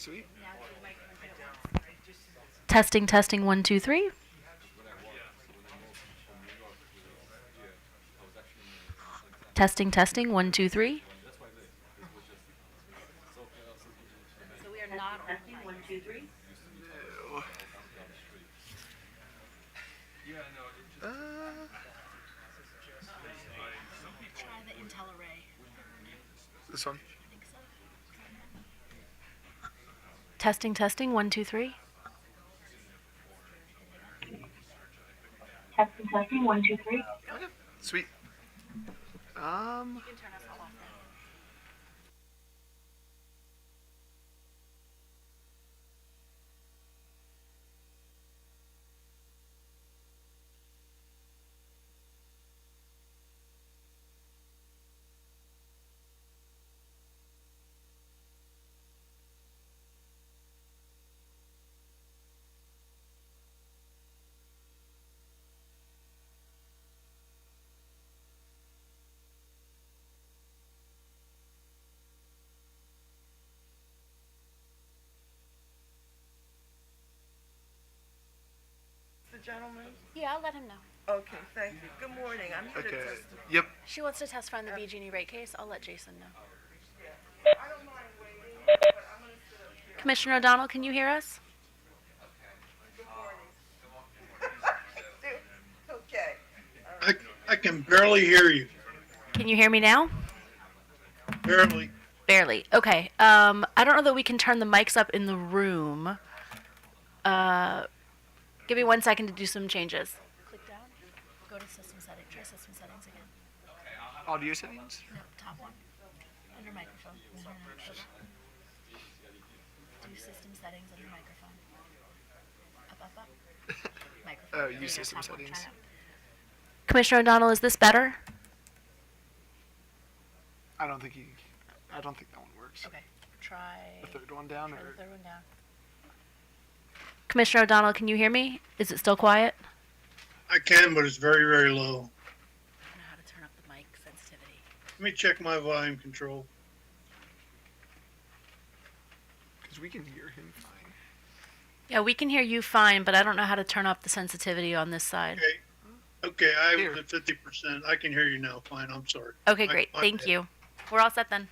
Sweet. Testing, testing, 1, 2, 3. Testing, testing, 1, 2, 3. So we are not on Testing, 1, 2, 3. No. Try the Intel array. This one. I think so. Testing, testing, 1, 2, 3. Testing, testing, 1, 2, 3. Okay. Sweet. You can turn us all off then. The gentleman? Yeah, I'll let him know. Okay, thank you. Good morning. I'm here to Okay. testify. Yep. She wants to testify on the BG&E rate case. I'll let Jason know. I don't mind waiting, but I'm going to sit up here. Commissioner O'Donnell, can you hear us? Good morning. Okay. All right. I can barely hear you. Can you hear me now? Barely. Barely. Okay. I don't know that we can turn the mics up in the room. Give me 1 second to do some changes. Click down. Go to system settings. Try system settings again. Audio settings. No, top one. Under microphone. Do system settings under microphone. Up. Microphone. Oh, There you use go, system top one. Try settings. that. Commissioner O'Donnell, is this better? I don't think that one works. Okay. Try The third one down, the or third one down. Commissioner O'Donnell, can you hear me? Is it still quiet? I can, but it's very, very low. I don't know how to turn up the mic sensitivity. Let me check my volume control. because we can hear him fine. Yeah, we can hear you fine, but I don't know how to turn up the sensitivity on this side. Okay, I Here. was at 50%. I can hear you now. Fine, I'm sorry. Okay, great. My Thank bad. you. We're all set then.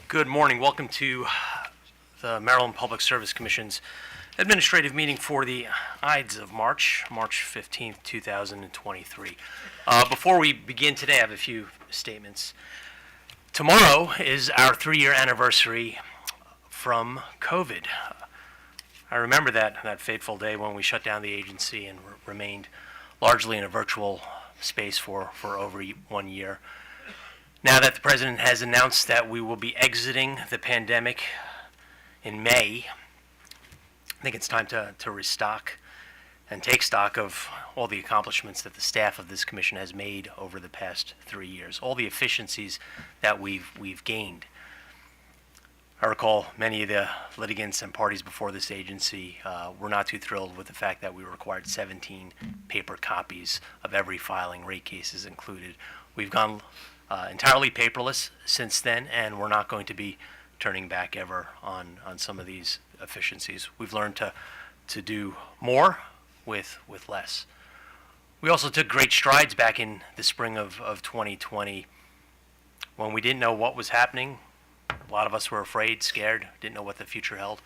Good morning. Welcome to the Maryland Public Service Commission's administrative meeting for the Ides of March, March 15th, 2023. Before we begin today, I have a few statements. Tomorrow is our 3-year anniversary from COVID. I remember that fateful day when we shut down the agency and remained largely in a virtual space for over 1 year. Now that the President has announced that we will be exiting the pandemic in May, I think it's time to restock and take stock of all the accomplishments that the staff of this commission has made over the past 3 years, all the efficiencies that we've gained. I recall many of the litigants and parties before this agency were not too thrilled with the fact that we required 17 paper copies of every filing, rate cases included. We've gone entirely paperless since then, and we're not going to be turning back ever on some of these efficiencies. We've learned to do more with less. We also took great strides back in the spring of 2020 when we didn't know what was happening. A lot of us were afraid, scared, didn't know what the future held.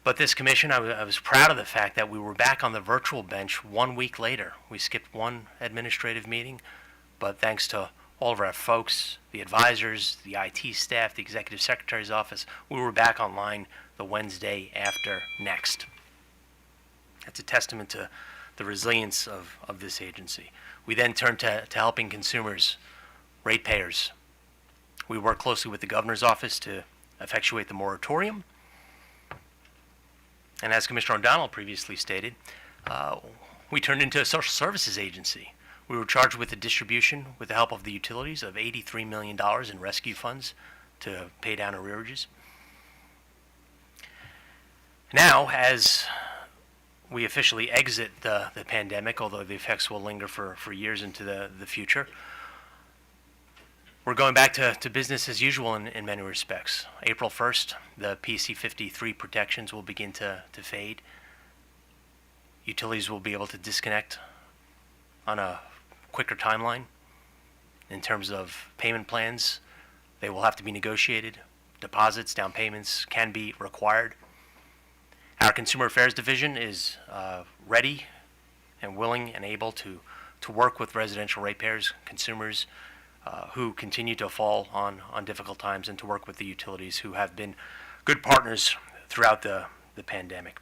But this commission, I was proud of the fact that we were back on the virtual bench 1 week later. We skipped one administrative meeting, but thanks to all of our folks, the advisors, the IT staff, the executive secretary's office, we were back online the Wednesday after next. That's a testament to the resilience of this agency. We then turned to helping consumers, ratepayers. We worked closely with the governor's office to effectuate the moratorium. And as Commissioner O'Donnell previously stated, we turned into a social services agency. We were charged with the distribution, with the help of the utilities, of $83 million in rescue funds to pay down arrearages. Now, as we officially exit the pandemic, although the effects will linger for years into the future, we're going back to business as usual in many respects. April 1st, the PC 53 protections will begin to fade. Utilities will be able to disconnect on a quicker timeline in terms of payment plans. They will have to be negotiated. Deposits, down payments can be required. Our Consumer Affairs Division is ready and willing and able to work with residential ratepayers, consumers who continue to fall on difficult times, and to work with the utilities who have been good partners throughout the pandemic.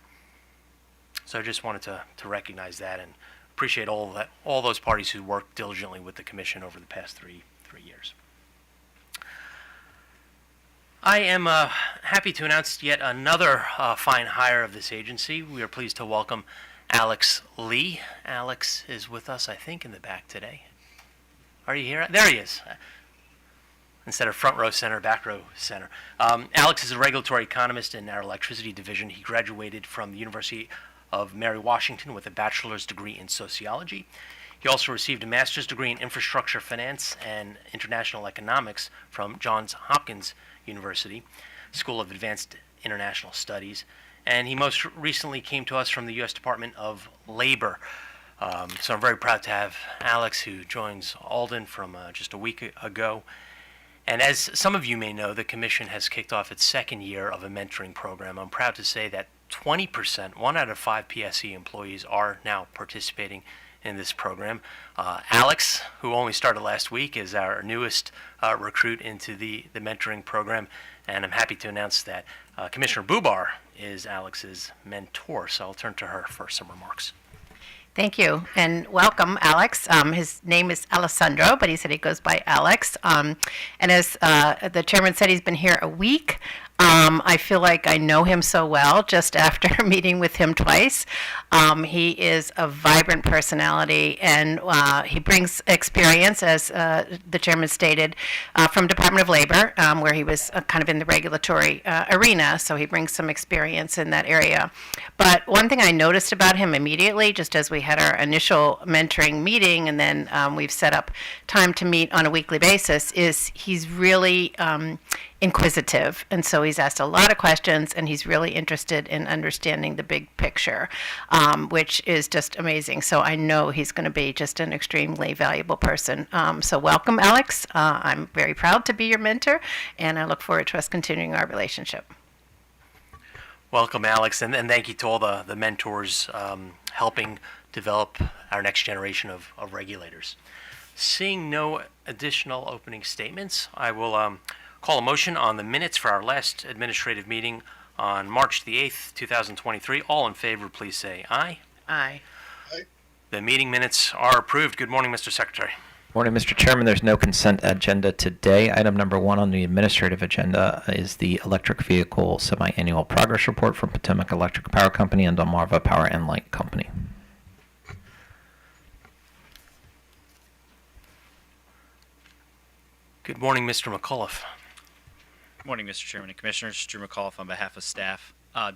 So I just wanted to recognize that and appreciate all those parties who worked diligently with the commission over the past three years. I am happy to announce yet another fine hire of this agency. We are pleased to welcome Alex Lee. Alex is with us, I think, in the back today. Are you here? There he is. Instead of front row center, back row center. Alex is a regulatory economist in our electricity division. He graduated from the University of Mary Washington with a bachelor's degree in sociology. He also received a master's degree in infrastructure finance and international economics from Johns Hopkins University School of Advanced International Studies. And he most recently came to us from the U.S. Department of Labor. So I'm very proud to have Alex, who joins Alden from just a week ago. And as some of you may know, the Commission has kicked off its second year of a mentoring program. I'm proud to say that 20%, 1 out of 5 PSE employees are now participating in this program. Alex, who only started last week, is our newest recruit into the mentoring program. And I'm happy to announce that Commissioner Bubar is Alex's mentor. So I'll turn to her for some remarks. Thank you, and welcome, Alex. His name is Alessandro, but he said he goes by Alex. And as the chairman said, he's been here a week. I feel like I know him so well just after meeting with him twice. He is a vibrant personality, and he brings experience, as the chairman stated, from Department of Labor, where he was kind of in the regulatory arena, so he brings some experience in that area. But one thing I noticed about him immediately, just as we had our initial mentoring meeting, and then we've set up time to meet on a weekly basis, is he's really inquisitive, and so he's asked a lot of questions, and he's really interested in understanding the big picture, which is just amazing. So I know he's going to be just an extremely valuable person. So welcome, Alex. I'm very proud to be your mentor, and I look forward to us continuing our relationship. Welcome, Alex, and thank you to all the mentors helping develop our next generation of regulators. Seeing no additional opening statements, I will call a motion on the minutes for our last administrative meeting on March the 8th, 2023. All in favor, please say aye. Aye. The meeting minutes are approved. Good morning, Mr. Secretary. Morning, Mr. Chairman. There's no consent agenda today. Item number 1 on the administrative agenda is the electric vehicle semi-annual progress report from Potomac Electric Power Company and Delmarva Power and Light Company. Good morning, Mr. McAuliffe. Morning, Mr. Chairman and Commissioners. Drew McAuliffe on behalf of staff.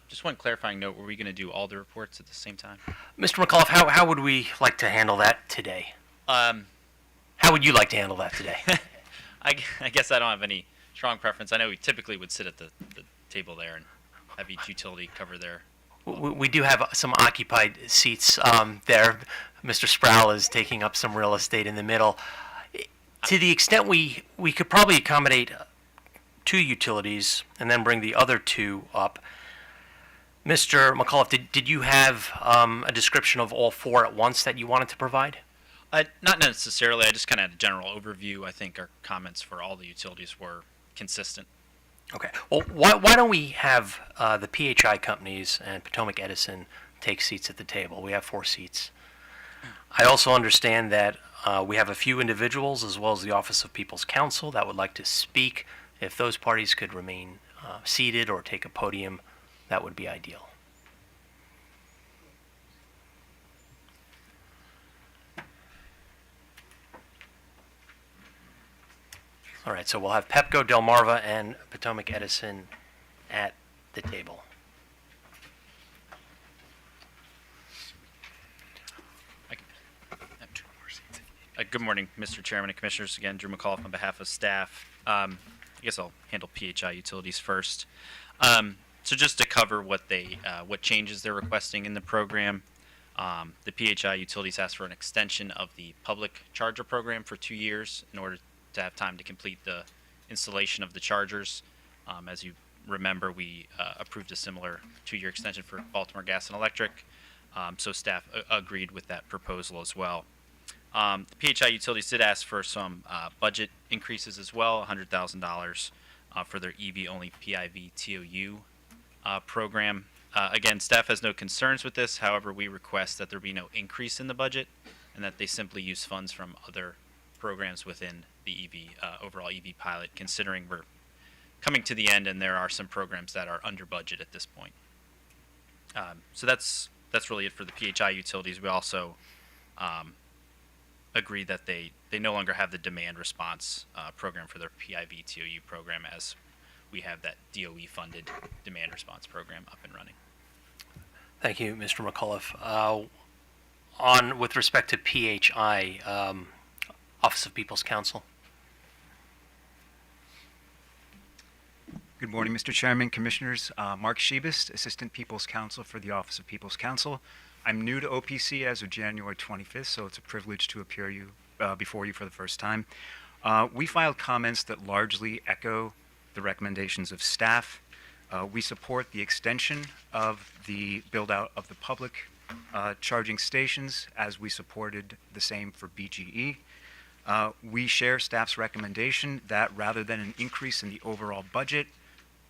Just one clarifying note, were we going to do all the reports at the same time? Mr. McAuliffe, how would we like to handle that today? How would you like to handle that today? I guess I don't have any strong preference. I know we typically would sit at the table there and have each utility cover their... We do have some occupied seats there. Mr. Sproul is taking up some real estate in the middle. To the extent we could probably accommodate 2 utilities and then bring the other 2 up. Mr. McAuliffe, did you have a description of all 4 at once that you wanted to provide? Not necessarily. I just kind of had a general overview. I think our comments for all the utilities were consistent. Okay. Well, why don't we have the PHI companies and Potomac Edison take seats at the table? We have 4 seats. I also understand that we have a few individuals as well as the Office of People's Counsel that would like to speak. If those parties could remain seated or take a podium, that would be ideal. All right, so we'll have Pepco, Delmarva, and Potomac Edison at the table. Good morning, Mr. Chairman and Commissioners. Again, Drew McAuliffe on behalf of staff. I guess I'll handle PHI utilities first. So just to cover what changes they're requesting in the program, the PHI utilities asked for an extension of the public charger program for 2 years in order to have time to complete the installation of the chargers. As you remember, we approved a similar 2-year extension for Baltimore Gas and Electric, so staff agreed with that proposal as well. The PHI utilities did ask for some budget increases as well, $100,000 for their EV-only PIV TOU program. Again, staff has no concerns with this. However, we request that there be no increase in the budget and that they simply use funds from other programs within the overall EV pilot, considering we're coming to the end and there are some programs that are under budget at this point. So that's really it for the PHI utilities. We also agree that they no longer have the demand response program for their PIV TOU program, as we have that DOE funded demand response program up and running. Thank you, Mr. McAuliffe. With respect to PHI, Office of People's Counsel. Good morning, Mr. Chairman, Commissioners. Mark Shebist, Assistant People's Counsel for the Office of People's Counsel. I'm new to OPC as of January 25th, so it's a privilege to appear before you for the first time. We filed comments that largely echo the recommendations of staff. We support the extension of the build-out of the public charging stations, as we supported the same for BGE. We share staff's recommendation that rather than an increase in the overall budget,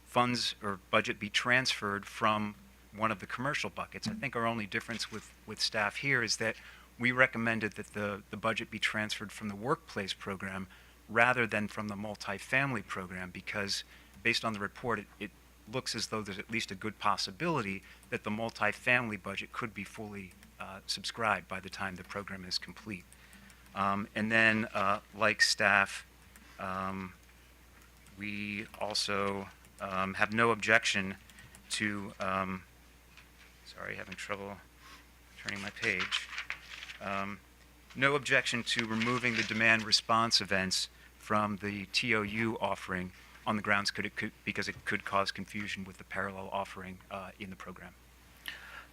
funds or budget be transferred from one of the commercial buckets. I think our only difference with staff here is that we recommended that the budget be transferred from the workplace program rather than from the multifamily program, because based on the report, it looks as though there's at least a good possibility that the multifamily budget could be fully subscribed by the time the program is complete. And then, like staff, we also have no objection to, sorry, having trouble turning my page, no objection to removing the demand response events from the TOU offering on the grounds because it could cause confusion with the parallel offering in the program.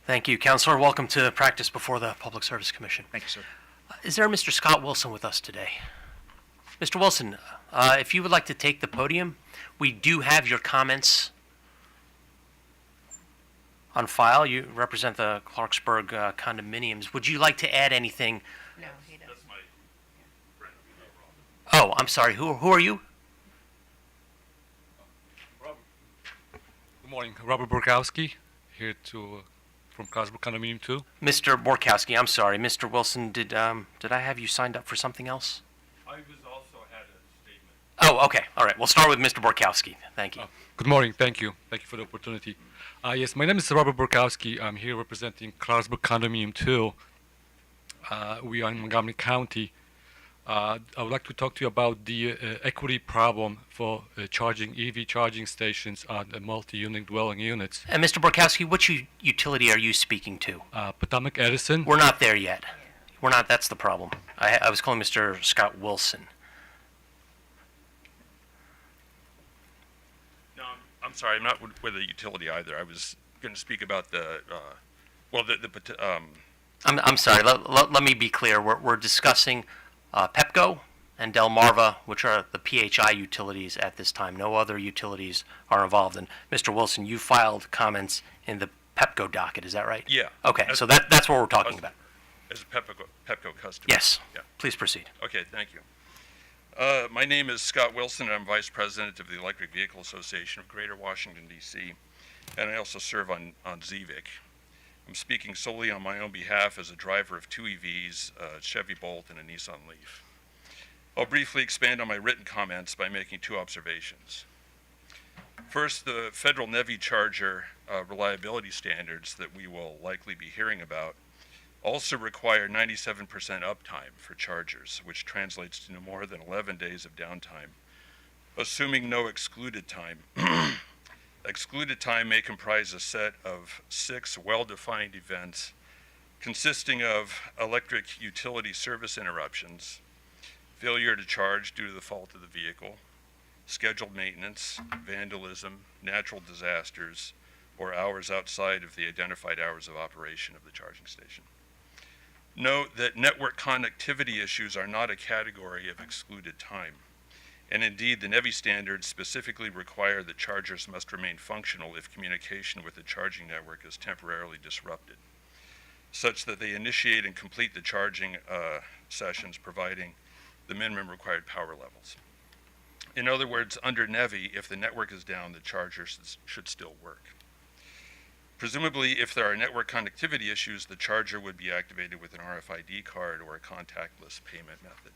Thank you. Counselor, welcome to practice before the Public Service Commission. Thank you, sir. Is there Mr. Scott Wilson with us today? Mr. Wilson, if you would like to take the podium, we do have your comments on file. You represent the Clarksburg condominiums. Would you like to add anything? No, he doesn't. Oh, I'm sorry. Who are you? Good morning, Robert Borkowski, here from Clarksburg Condominium 2. Mr. Borkowski, I'm sorry. Mr. Wilson, did I have you signed up for something else? I was also had a statement. Oh, okay. All right. We'll start with Mr. Borkowski. Thank you. Good morning, thank you. Thank you for the opportunity. Yes, my name is Robert Borkowski. I'm here representing Clarksburg Condominium 2. We are in Montgomery County. I would like to talk to you about the equity problem for charging EV charging stations on the multi-unit dwelling units. And Mr. Borkowski, which utility are you speaking to? Potomac Edison. We're not there yet. We're not. That's the problem. I was calling Mr. Scott Wilson. No, I'm sorry. I'm not with a utility either. I was going to speak about I'm sorry. Let me be clear. We're discussing Pepco and Delmarva, which are the PHI utilities at this time. No other utilities are involved. And Mr. Wilson, you filed comments in the Pepco docket. Is that right? Yeah. Okay. So that's what we're talking about. As a Pepco customer. Yes. Yeah. Please proceed. Okay, thank you. My name is Scott Wilson, and I'm Vice President of the Electric Vehicle Association of Greater Washington, D.C., and I also serve on ZVIC. I'm speaking solely on my own behalf as a driver of two EVs, a Chevy Bolt and a Nissan Leaf. I'll briefly expand on my written comments by making two observations. First, the federal NEVI charger reliability standards that we will likely be hearing about also require 97% uptime for chargers, which translates to no more than 11 days of downtime, assuming no excluded time. Excluded time may comprise a set of 6 well-defined events consisting of electric utility service interruptions, failure to charge due to the fault of the vehicle, scheduled maintenance, vandalism, natural disasters, or hours outside of the identified hours of operation of the charging station. Note that network connectivity issues are not a category of excluded time. And indeed, the NEVI standards specifically require that chargers must remain functional if communication with the charging network is temporarily disrupted, such that they initiate and complete the charging sessions providing the minimum required power levels. In other words, under NEVI, if the network is down, the charger should still work. Presumably, if there are network connectivity issues, the charger would be activated with an RFID card or a contactless payment method.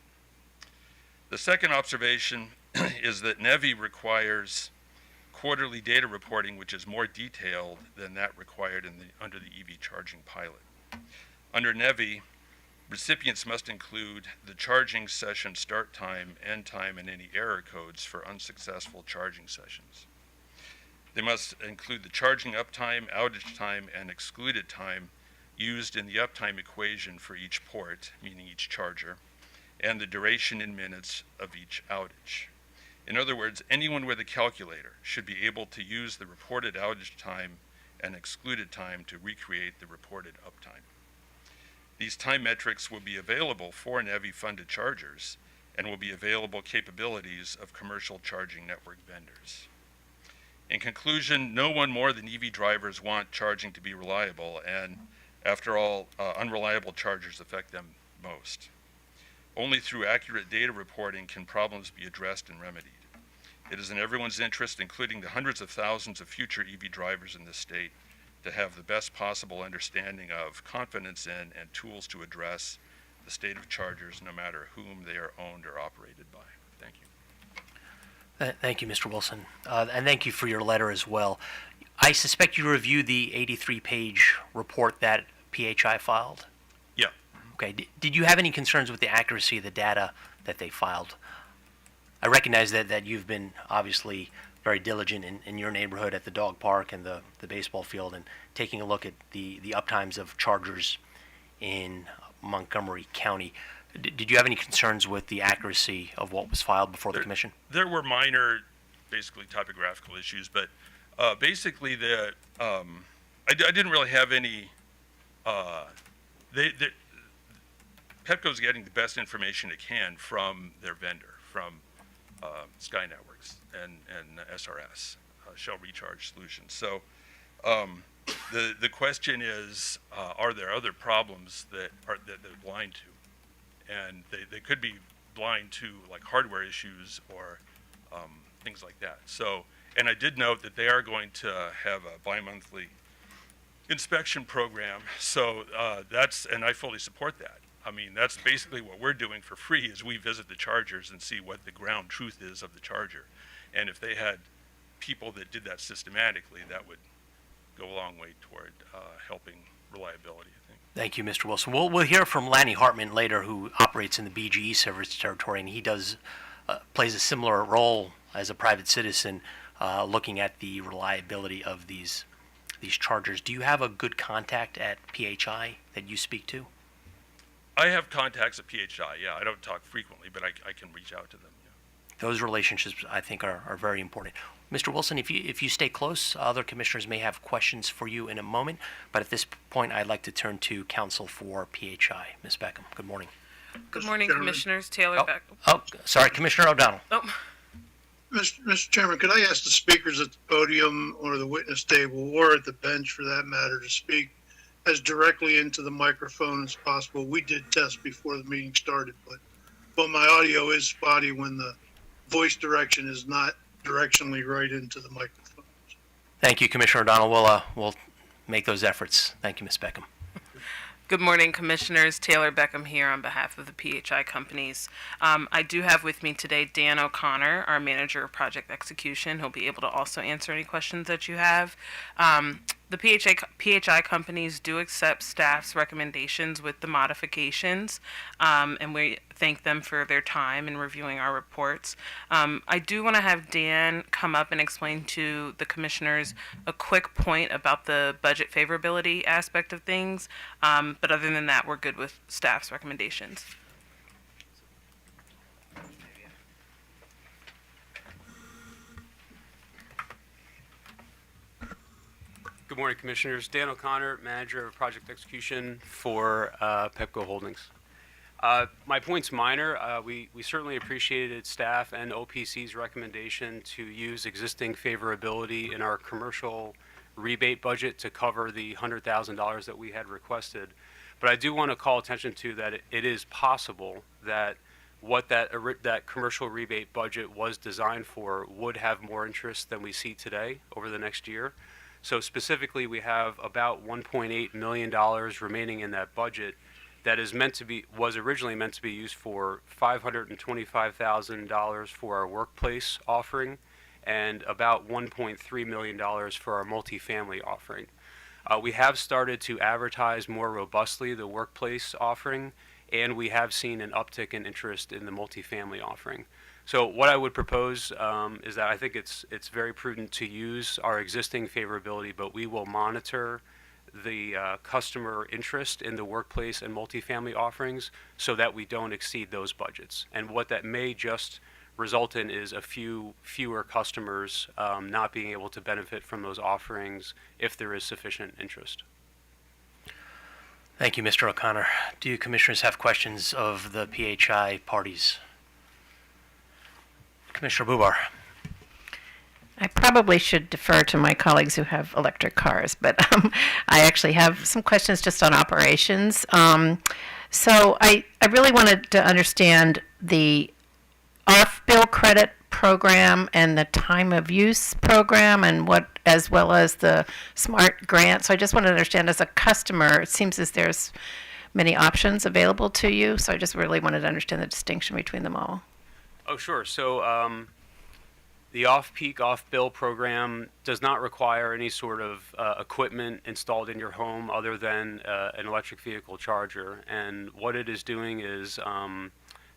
The second observation is that NEVI requires quarterly data reporting, which is more detailed than that required under the EV charging pilot. Under NEVI, recipients must include the charging session start time, end time, and any error codes for unsuccessful charging sessions. They must include the charging uptime, outage time, and excluded time used in the uptime equation for each port, meaning each charger, and the duration in minutes of each outage. In other words, anyone with a calculator should be able to use the reported outage time and excluded time to recreate the reported uptime. These time metrics will be available for NEVI-funded chargers and will be available capabilities of commercial charging network vendors. In conclusion, no one more than EV drivers want charging to be reliable, and after all, unreliable chargers affect them most. Only through accurate data reporting can problems be addressed and remedied. It is in everyone's interest, including the hundreds of thousands of future EV drivers in this state, to have the best possible understanding of, confidence in, and tools to address the state of chargers, no matter whom they are owned or operated by. Thank you. Thank you, Mr. Wilson. And thank you for your letter as well. I suspect you reviewed the 83-page report that PHI filed? Yeah. Okay. Did you have any concerns with the accuracy of the data that they filed? I recognize that you've been obviously very diligent in your neighborhood at the dog park and the baseball field and taking a look at the uptimes of chargers in Montgomery County. Did you have any concerns with the accuracy of what was filed before the commission? There were minor basically topographical issues. But basically, I didn't really have any. Pepco's getting the best information it can from their vendor, from Sky Networks and SRS, Shell Recharge Solutions. So the question is, are there other problems that they're blind to? And they could be blind to like hardware issues or things like that. So, and I did note that they are going to have a bi-monthly inspection program. So and I fully support that. I mean, that's basically what we're doing for free is we visit the chargers and see what the ground truth is of the charger. And if they had people that did that systematically, that would go a long way toward helping reliability, I think. Thank you, Mr. Wilson. We'll hear from Lanny Hartman later, who operates in the BGE service territory, and he plays a similar role as a private citizen, looking at the reliability of these chargers. Do you have a good contact at PHI that you speak to? I have contacts at PHI, yeah. I don't talk frequently, but I can reach out to them, yeah. Those relationships, I think, are very important. Mr. Wilson, if you stay close, other commissioners may have questions for you in a moment, but at this point, I'd like to turn to counsel for PHI. Ms. Beckham, good morning. Good morning, Chairman. Commissioners. Taylor Beck. Oh, sorry, Commissioner O'Donnell. Oh, Mr. Chairman, could I ask the speakers at the podium or the witness table or at the bench for that matter to speak as directly into the microphone as possible? We did test before the meeting started, but my audio is spotty when the voice direction is not directionally right into the microphone. Thank you, Commissioner O'Donnell. We'll make those efforts. Thank you, Ms. Beckham. good morning, Commissioners. Taylor Beckham here on behalf of the PHI companies. I do have with me today Dan O'Connor, our Manager of Project Execution. He'll be able to also answer any questions that you have. The PHI companies do accept staff's recommendations with the modifications, and we thank them for their time in reviewing our reports. I do want to have Dan come up and explain to the commissioners a quick point about the budget favorability aspect of things, but other than that, we're good with staff's recommendations. Good morning, Commissioners. Dan O'Connor, Manager of Project Execution for Pepco Holdings. My point's minor. We certainly appreciated staff and OPC's recommendation to use existing favorability in our commercial rebate budget to cover the $100,000 that we had requested. But I do want to call attention to that it is possible that what that commercial rebate budget was designed for would have more interest than we see today over the next year. So specifically, we have about $1.8 million remaining in that budget that was originally meant to be used for $525,000 for our workplace offering and about $1.3 million for our multifamily offering. We have started to advertise more robustly the workplace offering, and we have seen an uptick in interest in the multifamily offering. So what I would propose is that I think it's very prudent to use our existing favorability, but we will monitor the customer interest in the workplace and multifamily offerings so that we don't exceed those budgets. And what that may just result in is a fewer customers not being able to benefit from those offerings if there is sufficient interest. Thank you, Mr. O'Connor. Do you commissioners have questions of the PHI parties? Commissioner Bubar. I probably should defer to my colleagues who have electric cars, but I actually have some questions just on operations. So I really wanted to understand the off-bill credit program and the time of use program and as well as the SMART grant. So I just wanted to understand, as a customer, it seems as there's many options available to you. So I just really wanted to understand the distinction between them all. Oh, sure. So the off-peak, off-bill program does not require any sort of equipment installed in your home other than an electric vehicle charger. And what it is doing is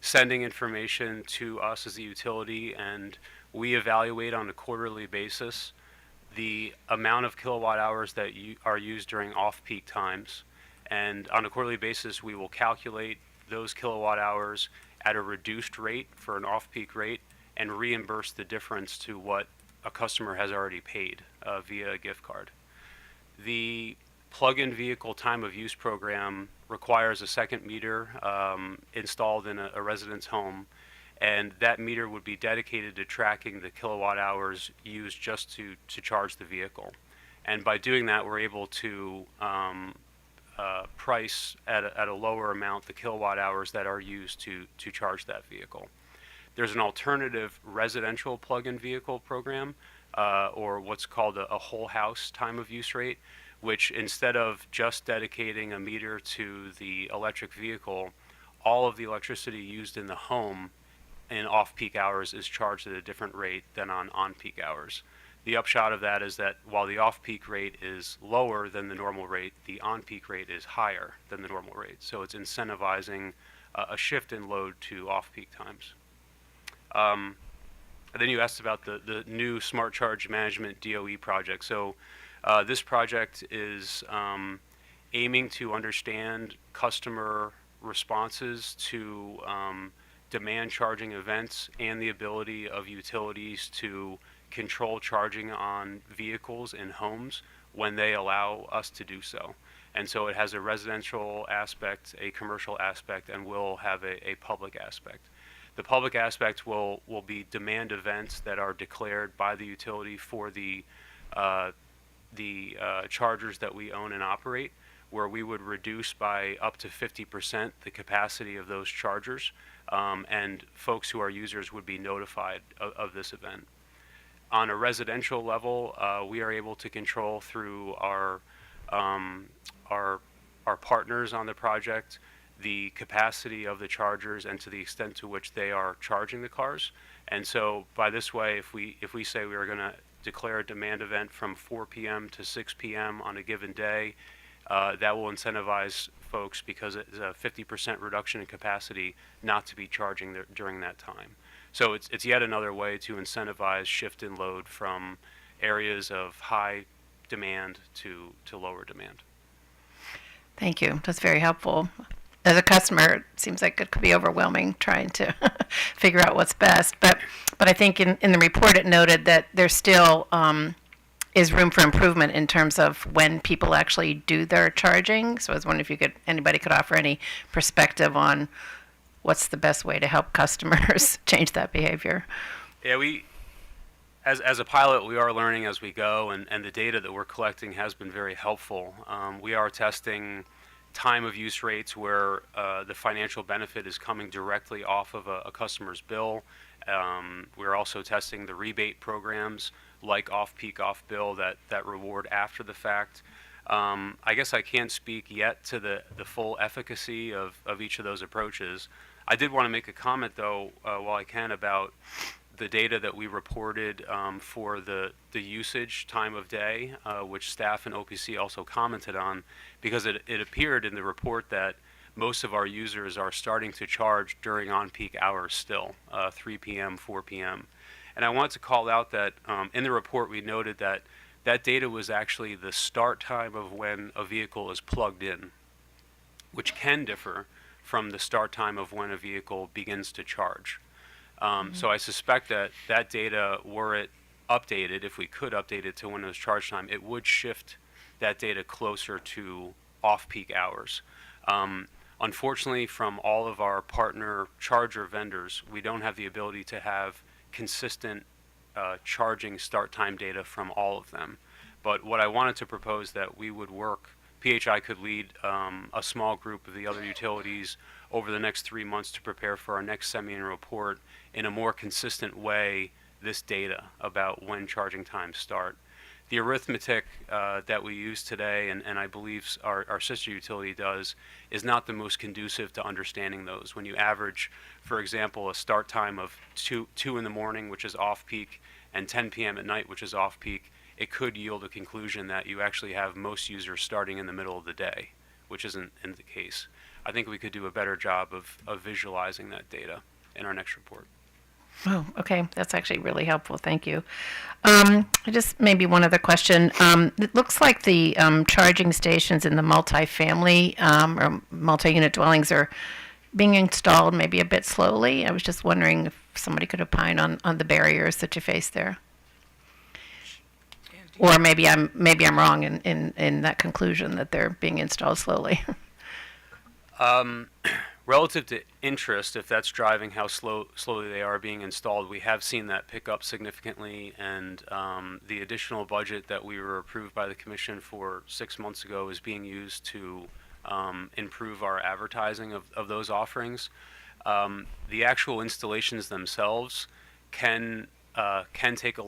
sending information to us as a utility, and we evaluate on a quarterly basis the amount of kilowatt hours that are used during off-peak times. And on a quarterly basis, we will calculate those kilowatt hours at a reduced rate for an off-peak rate, and reimburse the difference to what a customer has already paid via a gift card. The plug-in vehicle time of use program requires a second meter installed in a resident's home, and that meter would be dedicated to tracking the kilowatt hours used just to charge the vehicle. And by doing that, we're able to price at a lower amount the kilowatt hours that are used to charge that vehicle. There's an alternative residential plug-in vehicle program, or what's called a whole house time of use rate, which instead of just dedicating a meter to the electric vehicle, all of the electricity used in the home in off-peak hours is charged at a different rate than on on-peak hours. The upshot of that is that while the off-peak rate is lower than the normal rate, the on-peak rate is higher than the normal rate. So it's incentivizing a shift in load to off-peak times. And then you asked about the new Smart Charge Management DOE project. So this project is aiming to understand customer responses to demand charging events and the ability of utilities to control charging on vehicles in homes when they allow us to do so. And so it has a residential aspect, a commercial aspect, and will have a public aspect. The public aspect will be demand events that are declared by the utility for the chargers that we own and operate, where we would reduce by up to 50% the capacity of those chargers, and folks who are users would be notified of this event. On a residential level, we are able to control through our partners on the project the capacity of the chargers and to the extent to which they are charging the cars. And so by this way, if we say we are going to declare a demand event from 4 p.m. to 6 p.m. on a given day, that will incentivize folks, because it's a 50% reduction in capacity, not to be charging during that time. So it's yet another way to incentivize shift in load from areas of high demand to lower demand. Thank you. That's very helpful. As a customer, it seems like it could be overwhelming trying to figure out what's best. But I think in the report it noted that there still is room for improvement in terms of when people actually do their charging. So I was wondering if anybody could offer any perspective on what's the best way to help customers change that behavior. Yeah, as a pilot, we are learning as we go, and the data that we're collecting has been very helpful. We are testing time of use rates where the financial benefit is coming directly off of a customer's bill. We're also testing the rebate programs like off-peak, off-bill that reward after the fact. I guess I can't speak yet to the full efficacy of each of those approaches. I did want to make a comment, though, while I can, about the data that we reported for the usage time of day, which staff and OPC also commented on, because it appeared in the report that most of our users are starting to charge during on-peak hours still, 3 p.m., 4 p.m. And I want to call out that in the report we noted that data was actually the start time of when a vehicle is plugged in, which can differ from the start time of when a vehicle begins to charge. So I suspect that data, were it updated, if we could update it to when it was charge time, it would shift that data closer to off-peak hours. Unfortunately, from all of our partner charger vendors, we don't have the ability to have consistent charging start time data from all of them. But what I wanted to propose that we would work, PHI could lead a small group of the other utilities over the next 3 months to prepare for our next semi-annual report in a more consistent way this data about when charging times start. The arithmetic that we use today, and I believe our sister utility does, is not the most conducive to understanding those. When you average, for example, a start time of 2 in the morning, which is off-peak, and 10 p.m. at night, which is off-peak, it could yield a conclusion that you actually have most users starting in the middle of the day, which isn't in the case. I think we could do a better job of visualizing that data in our next report. Oh, okay. That's actually really helpful. Thank you. Just maybe one other question. It looks like the charging stations in the multifamily or multi-unit dwellings are being installed maybe a bit slowly. I was just wondering if somebody could opine on the barriers that you face there. Or maybe I'm wrong in that conclusion that they're being installed slowly. Relative to interest, if that's driving how slowly they are being installed, we have seen that pick up significantly, and the additional budget that we were approved by the commission for 6 months ago is being used to improve our advertising of those offerings. The actual installations themselves can take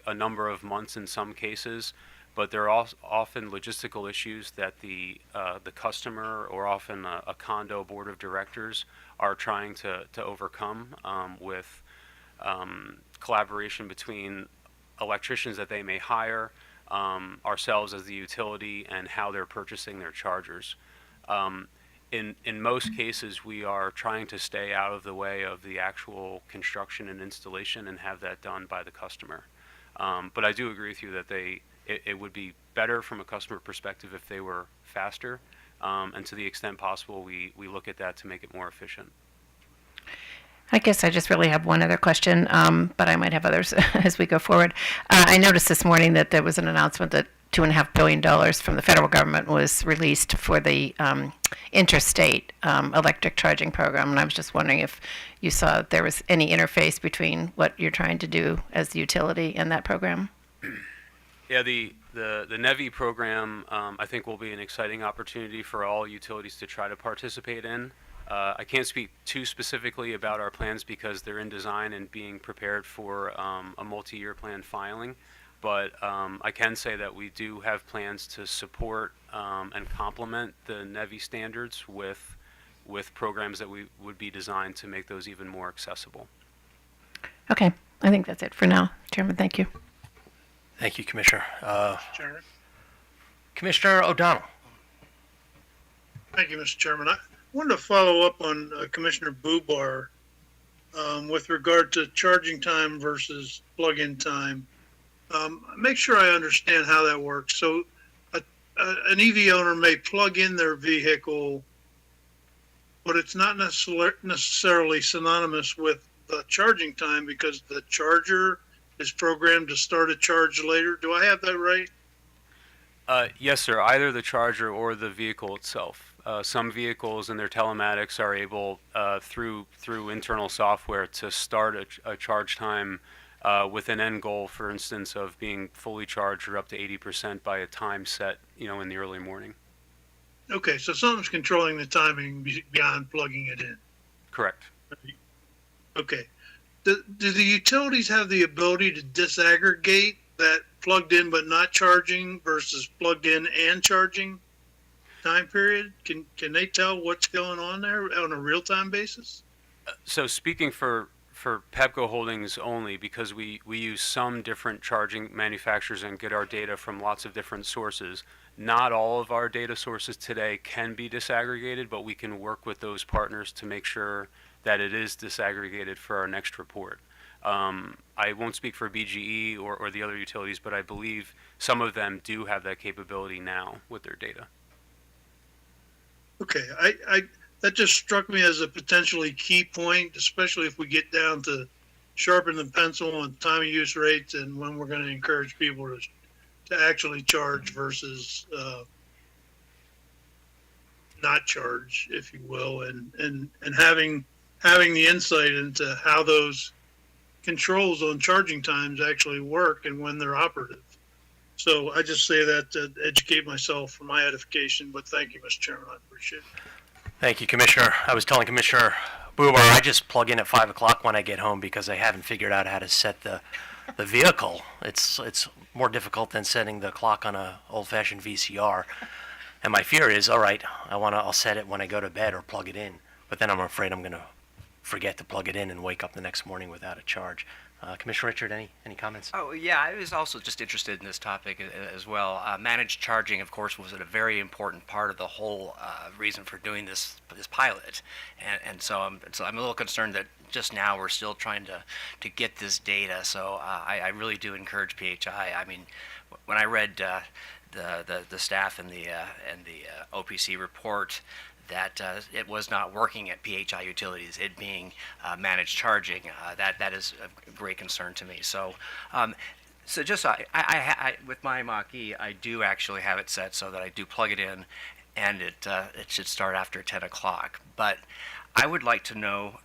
a number of months in some cases, but there are often logistical issues that the customer or often a condo board of directors are trying to overcome with collaboration between electricians that they may hire, ourselves as the utility, and how they're purchasing their chargers. In most cases, we are trying to stay out of the way of the actual construction and installation and have that done by the customer. But I do agree with you that it would be better from a customer perspective if they were faster, and to the extent possible, we look at that to make it more efficient. I guess I just really have one other question, but I might have others as we go forward. I noticed this morning that there was an announcement that $2.5 billion from the federal government was released for the interstate electric charging program, and I was just wondering if you saw there was any interface between what you're trying to do as the utility and that program. Yeah, the NEVI program, I think, will be an exciting opportunity for all utilities to try to participate in. I can't speak too specifically about our plans because they're in design and being prepared for a multi-year plan filing. But I can say that we do have plans to support and complement the NEVI standards with programs that would be designed to make those even more accessible. Okay, I think that's it for now. Chairman, thank you. Thank you, Commissioner. Chairman. Commissioner O'Donnell. Thank you, Mr. Chairman. I wanted to follow up on Commissioner Bubar with regard to charging time versus plug-in time. Make sure I understand how that works. So an EV owner may plug in their vehicle, but it's not necessarily synonymous with the charging time because the charger is programmed to start a charge later. Do I have that right? Yes, sir. Either the charger or the vehicle itself. Some vehicles and their telematics are able, through internal software, to start a charge time with an end goal, for instance, of being fully charged or up to 80% by a time set, in the early morning. Okay, so something's controlling the timing beyond plugging it in. Correct. Okay. Do the utilities have the ability to disaggregate that plugged in but not charging versus plugged in and charging time period? Can they tell what's going on there on a real-time basis? So speaking for Pepco Holdings only, because we use some different charging manufacturers and get our data from lots of different sources, not all of our data sources today can be disaggregated, but we can work with those partners to make sure that it is disaggregated for our next report. I won't speak for BGE or the other utilities, but I believe some of them do have that capability now with their data. Okay, that just struck me as a potentially key point, especially if we get down to sharpen the pencil on time of use rates and when we're going to encourage people to actually charge versus not charge, if you will, and having the insight into how those controls on charging times actually work and when they're operative. So I just say that to educate myself for my edification, but thank you, Mr. Chairman. I appreciate it. Thank you, Commissioner. I was telling Commissioner Bubar I just plug in at 5 o'clock when I get home because I haven't figured out how to set the vehicle. It's more difficult than setting the clock on a old-fashioned VCR. And my fear is, all right, I'll set it when I go to bed or plug it in. But then I'm afraid I'm going to forget to plug it in and wake up the next morning without a charge. Commissioner Richard, any comments? Oh, yeah, I was also just interested in this topic as well. Managed charging, of course, was a very important part of the whole reason for doing this pilot. And so I'm a little concerned that just now we're still trying to get this data. So I really do encourage PHI. I mean, when I read the staff and the OPC report, that it was not working at PHI Utilities, it being managed charging. That is a great concern to me. So, so just with my Mach-E, I do actually have it set so that I do plug it in, and it should start after 10 o'clock. But I would like to know.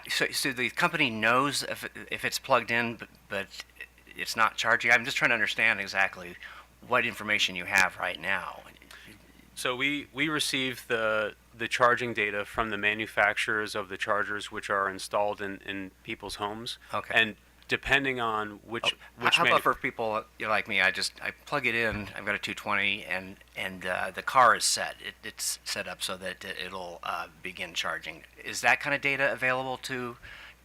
So the company knows if it's plugged in, but it's not charging. I'm just trying to understand exactly what information you have right now. So we receive the charging data from the manufacturers of the chargers which are installed in people's homes. Okay. And depending on which How about for people like me? I plug it in. I've got a 220, and the car is set. It's set up so that it'll begin charging. Is that kind of data available to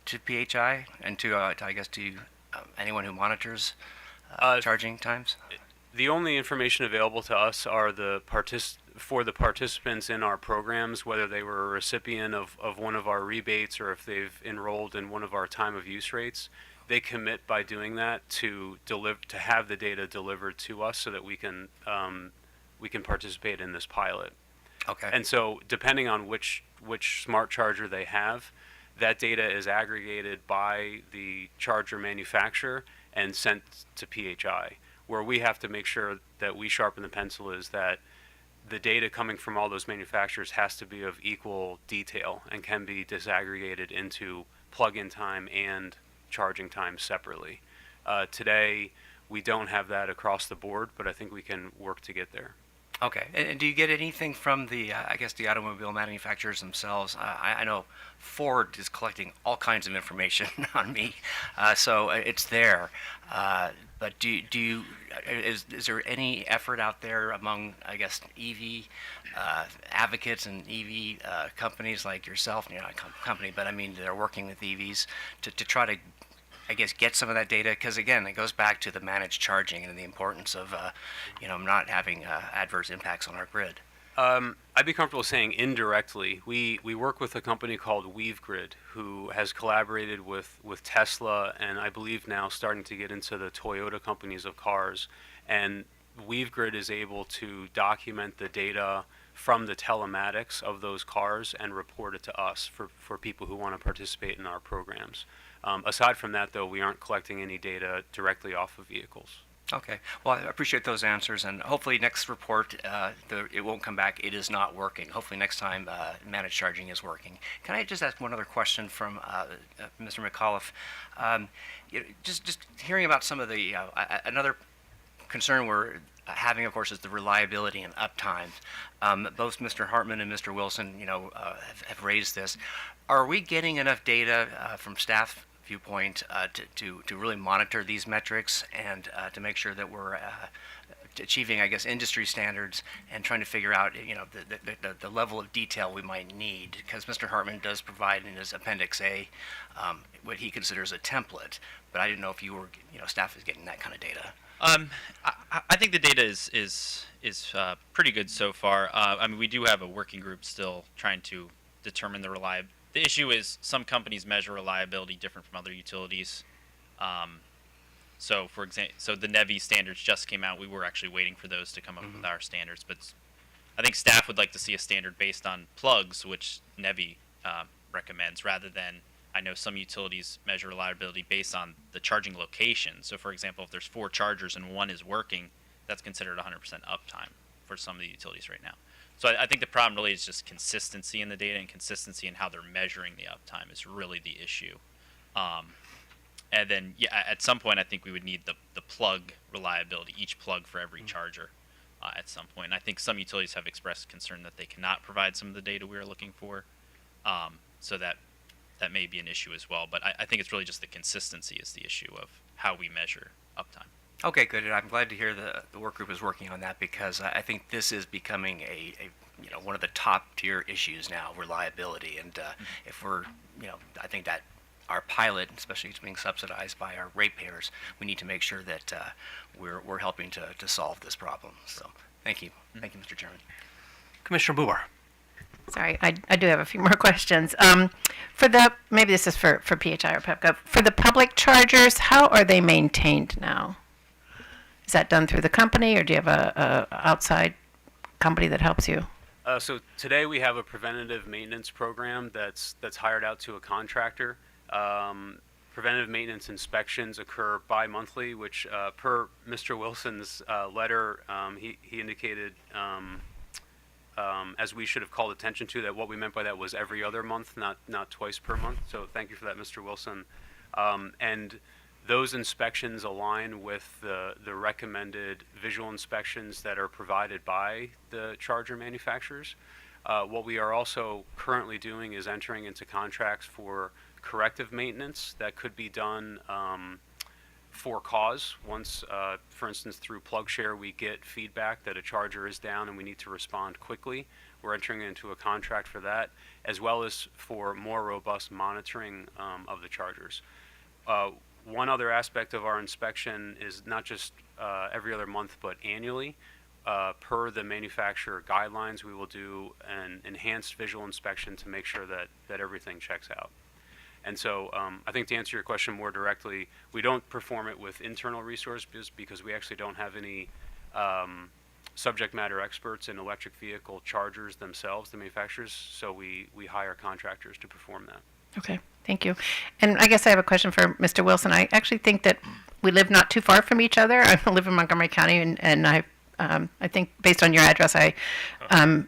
PHI and to I guess to anyone who monitors charging times? The only information available to us are for the participants in our programs, whether they were a recipient of one of our rebates or if they've enrolled in one of our time of use rates. They commit by doing that to have the data delivered to us so that we can participate in this pilot. Okay. And so depending on which smart charger they have, that data is aggregated by the charger manufacturer and sent to PHI. Where we have to make sure that we sharpen the pencil is that the data coming from all those manufacturers has to be of equal detail and can be disaggregated into plug-in time and charging time separately. Today, we don't have that across the board, but I think we can work to get there. Okay. And do you get anything from the, I guess, the automobile manufacturers themselves? I know Ford is collecting all kinds of information on me, so it's there. But is there any effort out there among, I guess, EV advocates and EV companies like yourself, not a company, but I mean they're working with EVs to try to, I guess, get some of that data? Because again, it goes back to the managed charging and the importance of, not having adverse impacts on our grid. I'd be comfortable saying indirectly. We work with a company called WeaveGrid, who has collaborated with Tesla and I believe now starting to get into the Toyota companies of cars. And WeaveGrid is able to document the data from the telematics of those cars and report it to us for people who want to participate in our programs. Aside from that, though, we aren't collecting any data directly off of vehicles. Okay. Well, I appreciate those answers, and hopefully next report, it won't come back, it is not working. Hopefully next time, managed charging is working. Can I just ask one other question from Mr. McAuliffe? Just hearing about some of the, another concern we're having, of course, is the reliability and uptime. Both Mr. Hartman and Mr. Wilson, have raised this. Are we getting enough data from staff viewpoint to really monitor these metrics and to make sure that we're achieving, I guess, industry standards and trying to figure out, the level of detail we might need? Because Mr. Hartman does provide in his Appendix A what he considers a template, but I didn't know if you were, staff is getting that kind of data. I think the data is pretty good so far. I mean, we do have a working group still trying to determine the reliability. The issue is some companies measure reliability different from other utilities. So, for example, the NEVI standards just came out. We were actually waiting for those to come up with our standards. But I think staff would like to see a standard based on plugs, which NEVI recommends, rather than, I know some utilities measure reliability based on the charging location. So, for example, if there's 4 chargers and one is working, that's considered 100% uptime for some of the utilities right now. So I think the problem really is just consistency in the data, and consistency in how they're measuring the uptime is really the issue. And then, at some point, I think we would need the plug reliability, each plug for every charger at some point. And I think some utilities have expressed concern that they cannot provide some of the data we are looking for. So that may be an issue as well. But I think it's really just the consistency is the issue of how we measure uptime. Okay, good. And I'm glad to hear the work group is working on that, because I think this is becoming a one of the top tier issues now, reliability. And if we're, I think that our pilot, especially it's being subsidized by our ratepayers, we need to make sure that we're helping to solve this problem. So thank you. Thank you, Mr. Chairman. Commissioner Bubar. Sorry, I do have a few more questions. Maybe this is for PHI or PEPCO. For the public chargers, how are they maintained now? Is that done through the company, or do you have a outside company that helps you? So today we have a preventative maintenance program that's hired out to a contractor. Preventative maintenance inspections occur bi-monthly, which per Mr. Wilson's letter, he indicated, as we should have called attention to, that what we meant by that was every other month, not twice per month. So thank you for that, Mr. Wilson. And those inspections align with the recommended visual inspections that are provided by the charger manufacturers. What we are also currently doing is entering into contracts for corrective maintenance that could be done for cause. Once, for instance, through PlugShare, we get feedback that a charger is down and we need to respond quickly. We're entering into a contract for that, as well as for more robust monitoring of the chargers. One other aspect of our inspection is not just every other month, but annually. Per the manufacturer guidelines, we will do an enhanced visual inspection to make sure that everything checks out. And so I think to answer your question more directly, we don't perform it with internal resources because we actually don't have any subject matter experts in electric vehicle chargers themselves, the manufacturers, so we hire contractors to perform that. Okay, thank you. And I guess I have a question for Mr. Wilson. I actually think that we live not too far from each other. I live in Montgomery County, and I think based on your address, I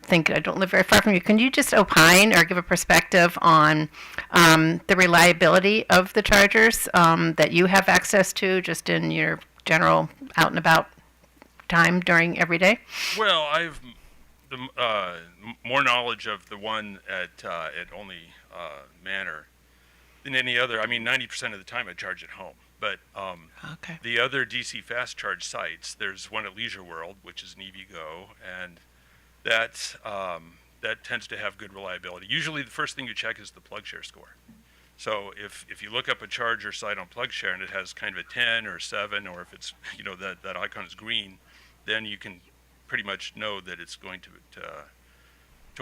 think I don't live very far from you. Can you just opine or give a perspective on the reliability of the chargers that you have access to just in your general out and about time during every day? Well, I've more knowledge of the one at Olney Manor than any other. I mean, 90% of the time I charge at home. But okay. The other DC fast charge sites, there's one at Leisure World, which is an EVgo, and that tends to have good reliability. Usually the first thing you check is the PlugShare score. So if you look up a charger site on PlugShare and it has kind of a 10 or 7, or if it's, that icon is green, then you can pretty much know that it's going to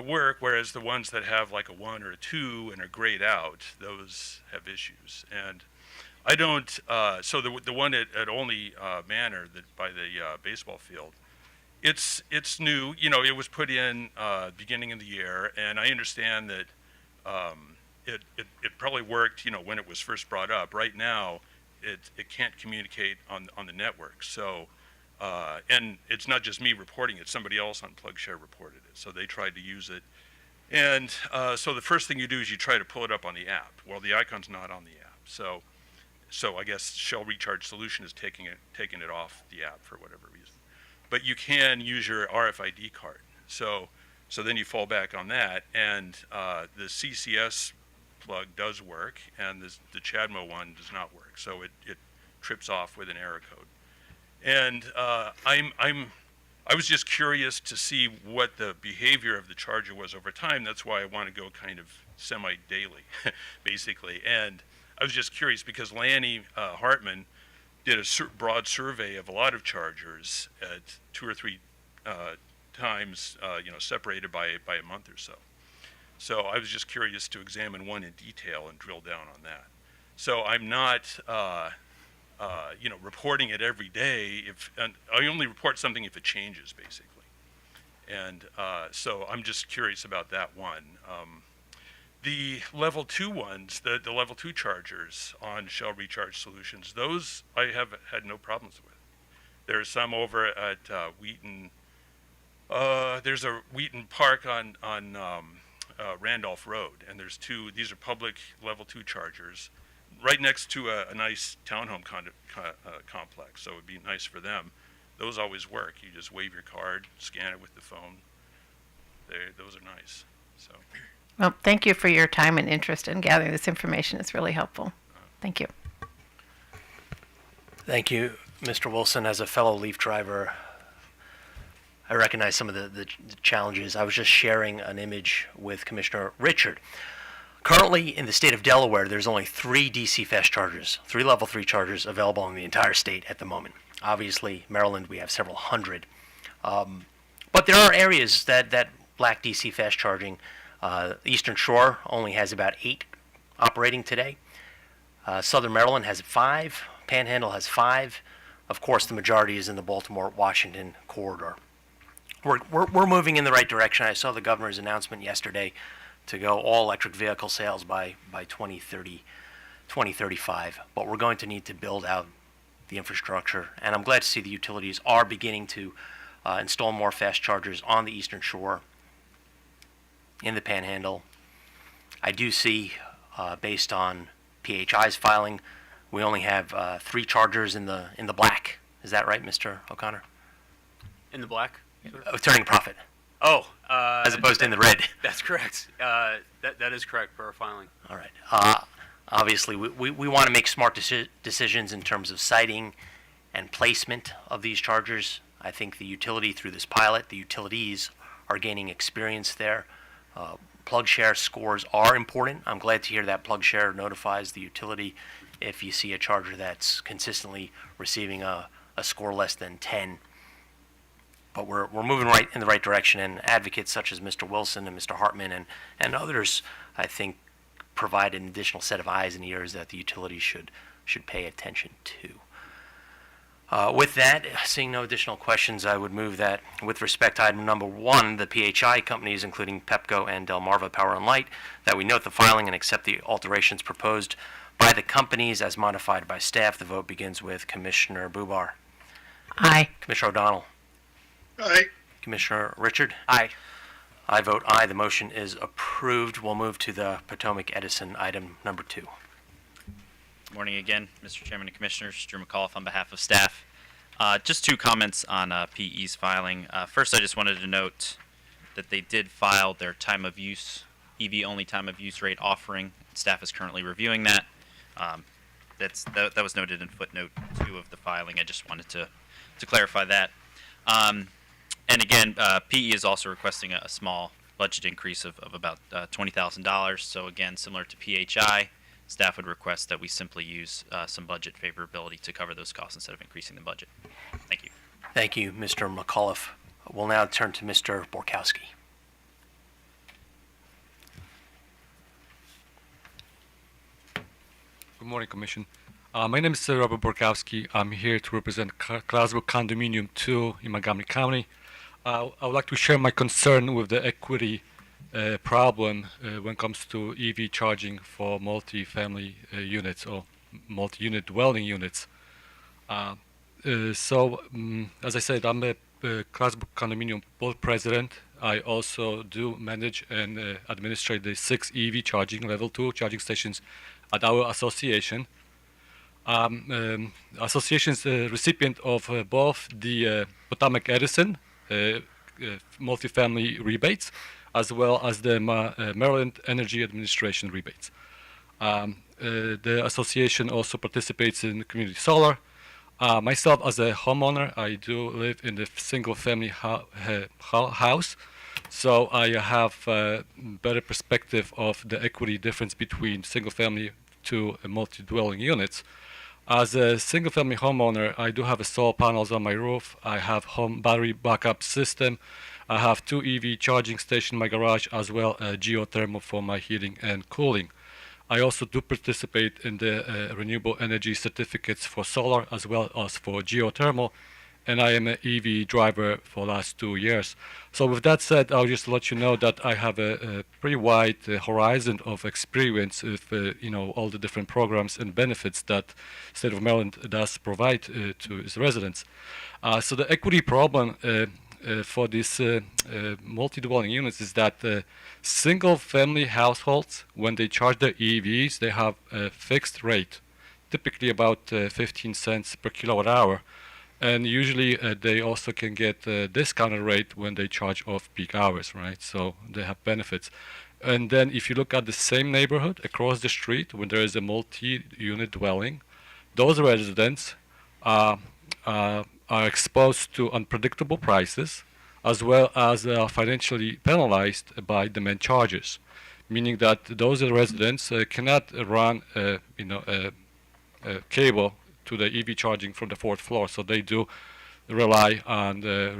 work, whereas the ones that have like a 1 or a 2 and are grayed out, those have issues. And I don't, so the one at Olney Manor by the baseball field, it's new. It was put in beginning of the year, and I understand that it probably worked, when it was first brought up. Right now, it can't communicate on the network. So, and it's not just me reporting it. Somebody else on PlugShare reported it. So they tried to use it. And so the first thing you do is you try to pull it up on the app. Well, the icon's not on the app. So I guess Shell Recharge Solution is taking it off the app for whatever reason. But you can use your RFID card. So then you fall back on that, and the CCS plug does work, and the CHAdeMO one does not work. So it trips off with an error code. And I was just curious to see what the behavior of the charger was over time. That's why I want to go kind of semi-daily, basically. And I was just curious because Lanny Hartman did a broad survey of a lot of chargers at 2 or 3 times, separated by a month or so. So I was just curious to examine one in detail and drill down on that. So I'm not, reporting it every day. And I only report something if it changes, basically. And so I'm just curious about that one. The level 2 ones, the level 2 chargers on Shell Recharge Solutions, those I have had no problems with. There's some over at Wheaton. There's a Wheaton Park on Randolph Road, and there's 2. These are public level 2 chargers right next to a nice townhome complex, so it would be nice for them. Those always work. You just wave your card, scan it with the phone. Those are nice. So. Well, thank you for your time and interest in gathering this information. It's really helpful. Thank you. Thank you, Mr. Wilson. As a fellow Leaf driver, I recognize some of the challenges. I was just sharing an image with Commissioner Richard. Currently, in the state of Delaware, there's only 3 DC fast chargers, 3 level 3 chargers available in the entire state at the moment. Obviously, Maryland, we have several hundred. But there are areas that lack DC fast charging. Eastern Shore only has about 8 operating today. Southern Maryland has 5. Panhandle has 5. Of course, the majority is in the Baltimore-Washington corridor. we're moving in the right direction. I saw the governor's announcement yesterday to go all electric vehicle sales by 2030, 2035. But we're going to need to build out the infrastructure, and I'm glad to see the utilities are beginning to install more fast chargers on the Eastern Shore, in the Panhandle. I do see, based on PHI's filing, we only have 3 chargers in the black. Is that right, Mr. O'Connor? In the black? Turning profit, Oh. as opposed to in the red. That's correct. That is correct per our filing. All right. Obviously, we want to make smart decisions in terms of siting and placement of these chargers. I think the utility, through this pilot, the utilities are gaining experience there. Plug share scores are important. I'm glad to hear that plug share notifies the utility if you see a charger that's consistently receiving a score less than 10. But we're moving right in the right direction, and advocates such as Mr. Wilson and Mr. Hartman and others, I think, provide an additional set of eyes and ears that the utility should pay attention to. With that, seeing no additional questions, I would move that with respect to item number 1, the PHI companies, including Pepco and Delmarva Power and Light, that we note the filing and accept the alterations proposed by the companies as modified by staff. The vote begins with Commissioner Bubar. Aye. Commissioner O'Donnell. Aye. Commissioner Richard. Aye. I vote aye. The motion is approved. We'll move to the Potomac Edison item number 2. Good morning again, Mr. Chairman and Commissioners. Drew McAuliffe on behalf of staff. Just 2 comments on PE's filing. First, I just wanted to note that they did file their time of use, EV-only time of use rate offering. Staff is currently reviewing that. That was noted in footnote 2 of the filing. I just wanted to clarify that. And again, PE is also requesting a small budget increase of about $20,000. So again, similar to PHI, staff would request that we simply use some budget favorability to cover those costs instead of increasing the budget. Thank you. Thank you, Mr. McAuliffe. We'll now turn to Mr. Borkowski. Good morning, Commission. My name is Robert Borkowski. I'm here to represent Clarksburg Condominium 2 in Montgomery County. I would like to share my concern with the equity problem when it comes to EV charging for multi-family units or multi-unit dwelling units. As I said, I'm a Clarksburg Condominium Board President. I also do manage and administrate the 6 EV charging level 2 charging stations at our association. Association's recipient of both the Potomac Edison multifamily rebates, as well as the Maryland Energy Administration rebates. The association also participates in community solar. Myself, as a homeowner, I do live in the single-family house, so I have a better perspective of the equity difference between single-family to multi-dwelling units. As a single-family homeowner, I do have solar panels on my roof. I have home battery backup system. I have 2 EV charging stations in my garage, as well as geothermal for my heating and cooling. I also do participate in the renewable energy certificates for solar as well as for geothermal, and I am an EV driver for the last 2 years. So with that said, I'll just let you know that I have a pretty wide horizon of experience with all the different programs and benefits that state of Maryland does provide to its residents. So the equity problem for these multi-dwelling units is that single-family households, when they charge their EVs, they have a fixed rate, typically about 15 cents per kilowatt hour. And usually they also can get a discounted rate when they charge off-peak hours, right? So they have benefits. And then if you look at the same neighborhood across the street, when there is a multi-unit dwelling, those residents are exposed to unpredictable prices, as well as are financially penalized by demand charges, meaning that those residents cannot run a cable to the EV charging from the 4th floor, so they do rely on the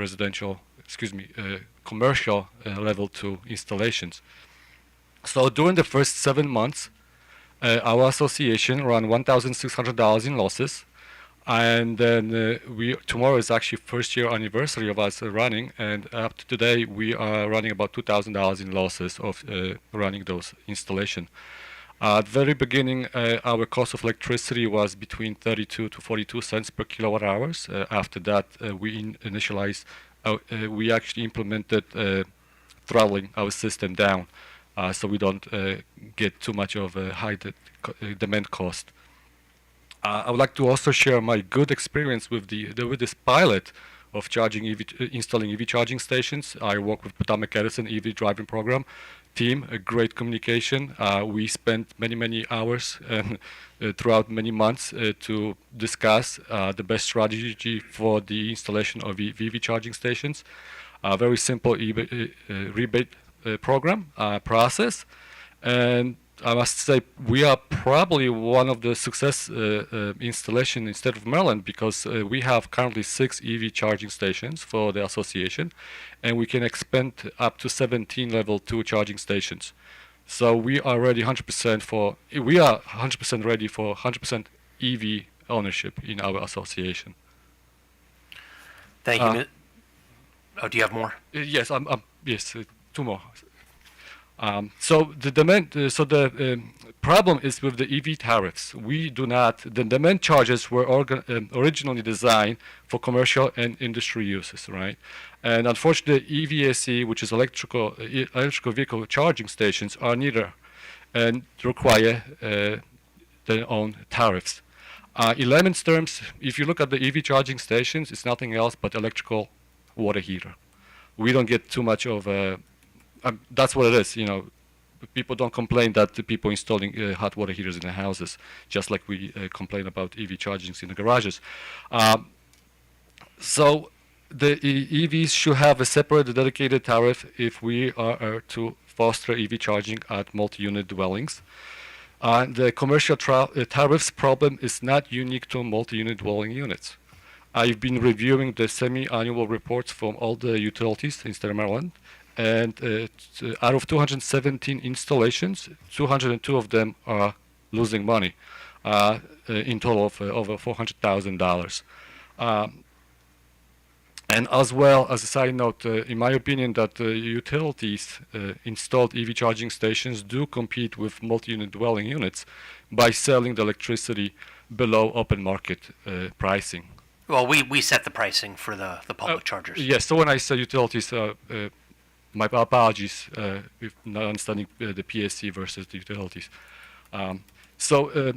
commercial level 2 installations. So during the first 7 months, our association ran $1,600 in losses. And then tomorrow is actually first year anniversary of us running, and up to today we are running about $2,000 in losses of running those installation. At the very beginning, our cost of electricity was between 32 to 42 cents per kilowatt hours. After that, we we actually implemented throttling our system down, so we don't get too much of a high demand cost. I would like to also share my good experience with with this pilot of installing EV charging stations. I work with Potomac Edison EV driving program team, a great communication. We spent many hours and throughout many months to discuss the best strategy for the installation of EV charging stations. A very simple rebate program process, and I must say we are probably one of the success installation in state of Maryland, because we have currently 6 EV charging stations for the association, and we can expand up to 17 level 2 charging stations. So we are ready 100% we are 100% ready for 100% EV ownership in our association. Thank you. Oh, do you have more? Yes, yes, 2 more. So the demand, the problem is with the EV tariffs. We do not. The demand charges were originally designed for commercial and industry uses, right? And unfortunately, EVSE, which is electrical vehicle charging stations, are neither, and require their own tariffs. In layman's terms, if you look at the EV charging stations, it's nothing else but electrical water heater. We don't get too much of a. That's what it is, you know. People don't complain that the people installing hot water heaters in their houses, just like we complain about EV chargings in the garages. So the EVs should have a separate dedicated tariff if we are to foster EV charging at multi-unit dwellings. The commercial tariffs problem is not unique to multi-unit dwelling units. I've been reviewing the semi-annual reports from all the utilities in state of Maryland, and out of 217 installations, 202 of them are losing money, in total of over $400,000. And as well, as a side note, in my opinion, that utilities installed EV charging stations do compete with multi-unit dwelling units by selling the electricity below open market pricing. Well, we set the pricing for the public chargers. Yes, so when I say utilities, my apologies if not understanding the PSC versus the utilities. So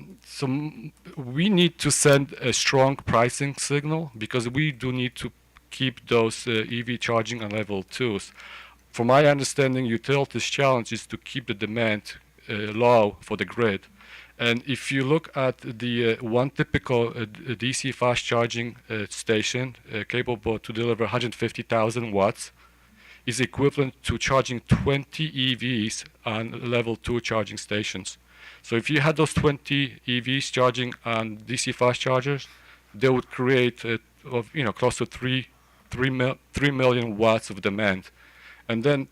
we need to send a strong pricing signal, because we do need to keep those EV charging on level 2s. From my understanding, utilities' challenge is to keep the demand low for the grid. And if you look at the one typical DC fast charging station capable to deliver 150,000 watts, is equivalent to charging 20 EVs on level 2 charging stations. So if you had those 20 EVs charging on DC fast chargers, they would create close to 3 million watts of demand. And then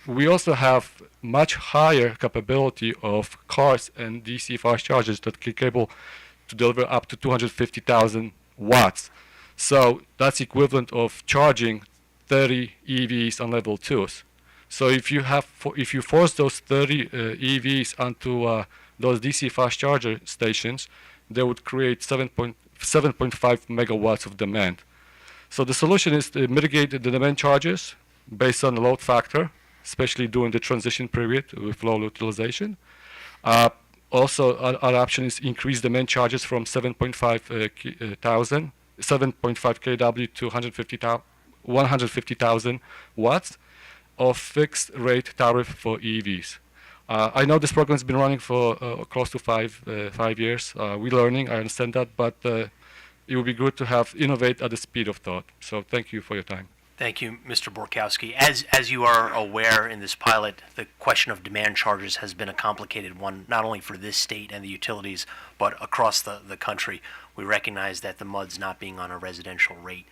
we also have much higher capability of cars and DC fast chargers that are capable to deliver up to 250,000 watts. So that's equivalent of charging 30 EVs on level 2s. So if you force those 30 EVs onto those DC fast charger stations, they would create 7.5 megawatts of demand. So the solution is to mitigate the demand charges based on the load factor, especially during the transition period with low utilization. Also, our option is increase demand charges from 7.5 kW to 150,000 watts of fixed rate tariff for EVs. I know this program has been running for close to 5 years. We're learning, I understand that, but it would be good to have innovate at the speed of thought. So thank you for your time. Thank you, Mr. Borkowski. As you are aware, in this pilot, the question of demand charges has been a complicated one, not only for this state and the utilities, but across the country. We recognize that the MUD's not being on a residential rate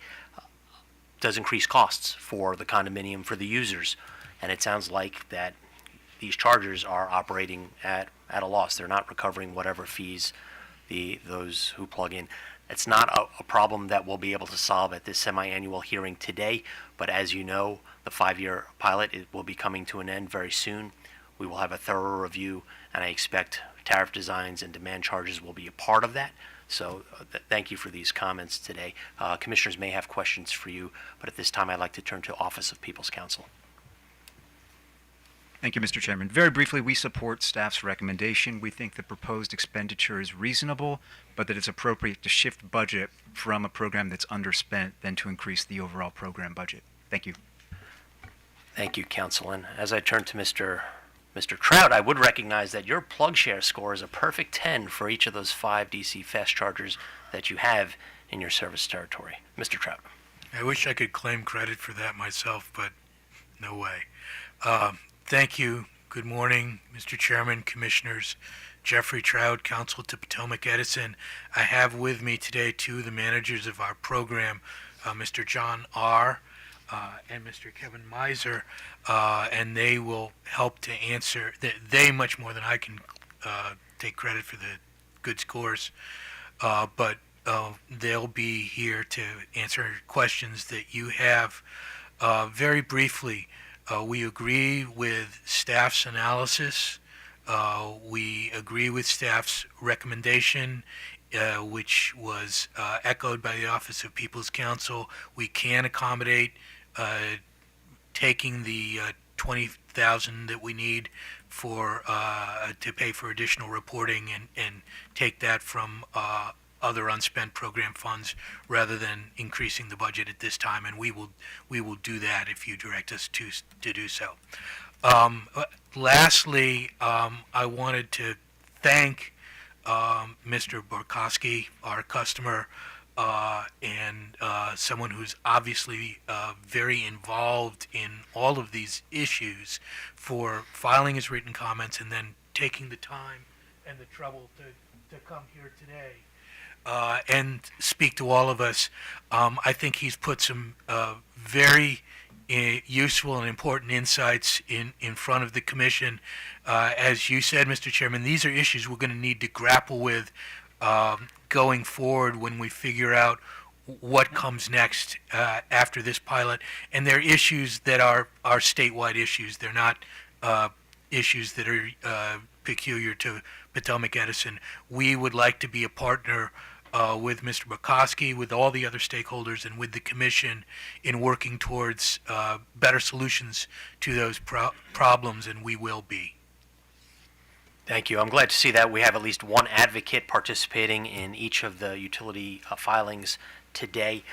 does increase costs for the condominium, for the users. And it sounds like that these chargers are operating at a loss. They're not recovering whatever fees those who plug in. It's not a problem that we'll be able to solve at this semi-annual hearing today, but as you know, the 5-year pilot will be coming to an end very soon. We will have a thorough review, and I expect tariff designs and demand charges will be a part of that. So thank you for these comments today. Commissioners may have questions for you, but at this time I'd like to turn to Office of People's Counsel. Thank you, Mr. Chairman. Very briefly, we support staff's recommendation. We think the proposed expenditure is reasonable, but that it's appropriate to shift budget from a program that's underspent than to increase the overall program budget. Thank you. Thank you, Counsel. And as I turn to Mr. Trout, I would recognize that your plug share score is a perfect 10 for each of those 5 DC fast chargers that you have in your service territory. Mr. Trout. I wish I could claim credit for that myself, but no way. Thank you. Good morning, Mr. Chairman, Commissioners. Jeffrey Trout, Counsel to Potomac Edison. I have with me today 2 of the managers of our program, Mr. John R. And Mr. Kevin Miser, and they will help to answer. They much more than I can take credit for the good scores, but they'll be here to answer questions that you have. Very briefly, we agree with staff's analysis. We agree with staff's recommendation, which was echoed by the Office of People's Counsel. We can accommodate taking the $20,000 that we need for to pay for additional reporting and take that from other unspent program funds rather than increasing the budget at this time, and we will do that if you direct us to do so. Lastly, I wanted to thank Mr. Borkowski, our customer, and someone who's obviously very involved in all of these issues, for filing his written comments and then taking the time and the trouble to come here today and speak to all of us. I think he's put some very useful and important insights in front of the commission. As you said, Mr. Chairman, these are issues we're going to need to grapple with going forward when we figure out what comes next after this pilot. And they're issues that are statewide issues. They're not issues that are peculiar to Potomac Edison. We would like to be a partner with Mr. Bukowski, with all the other stakeholders, and with the commission in working towards better solutions to those problems, and we will be. Thank you. I'm glad to see that we have at least one advocate participating in each of the utility filings today.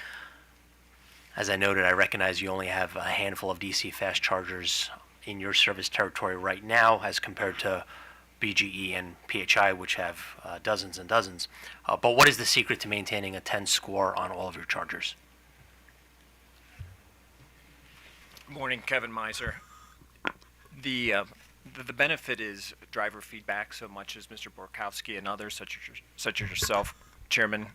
As I noted, I recognize you only have a handful of DC fast chargers in your service territory right now as compared to BGE and PHI, which have dozens and dozens. But what is the secret to maintaining a 10 score on all of your chargers? Good morning, Kevin Miser. The benefit is driver feedback, so much as Mr. Borkowski and others, such as yourself, Chairman.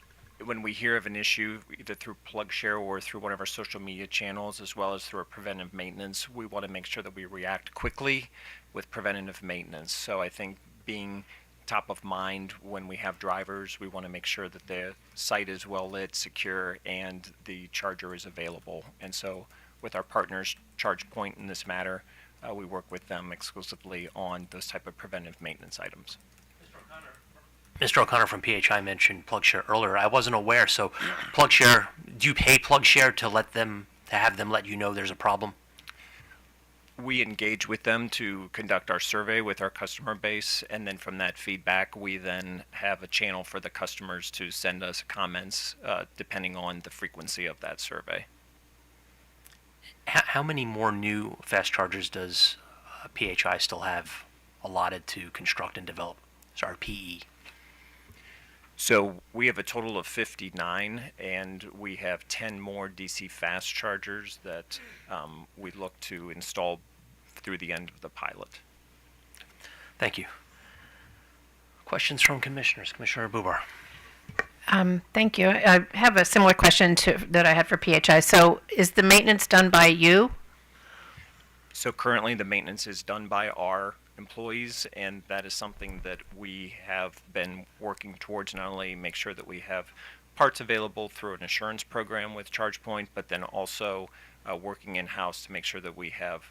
When we hear of an issue, either through PlugShare or through one of our social media channels, as well as through our preventive maintenance, we want to make sure that we react quickly with preventative maintenance. So I think being top of mind when we have drivers, we want to make sure that the site is well lit, secure, and the charger is available. And so with our partners, ChargePoint in this matter, we work with them exclusively on those type of preventive maintenance items. Mr. O'Connor from PHI mentioned PlugShare earlier. I wasn't aware, so PlugShare, do you pay PlugShare to have them let you know there's a problem? We engage with them to conduct our survey with our customer base, and then from that feedback, we then have a channel for the customers to send us comments depending on the frequency of that survey. How many more new fast chargers does PHI still have allotted to construct and develop? Sorry, PE. So we have a total of 59, and we have 10 more DC fast chargers that we look to install through the end of the pilot. Thank you. Questions from commissioners? Commissioner Bubar. Thank you. I have a similar question that I had for PHI. So is the maintenance done by you? So currently the maintenance is done by our employees, and that is something that we have been working towards, not only make sure that we have parts available through an assurance program with ChargePoint, but then also working in-house to make sure that we have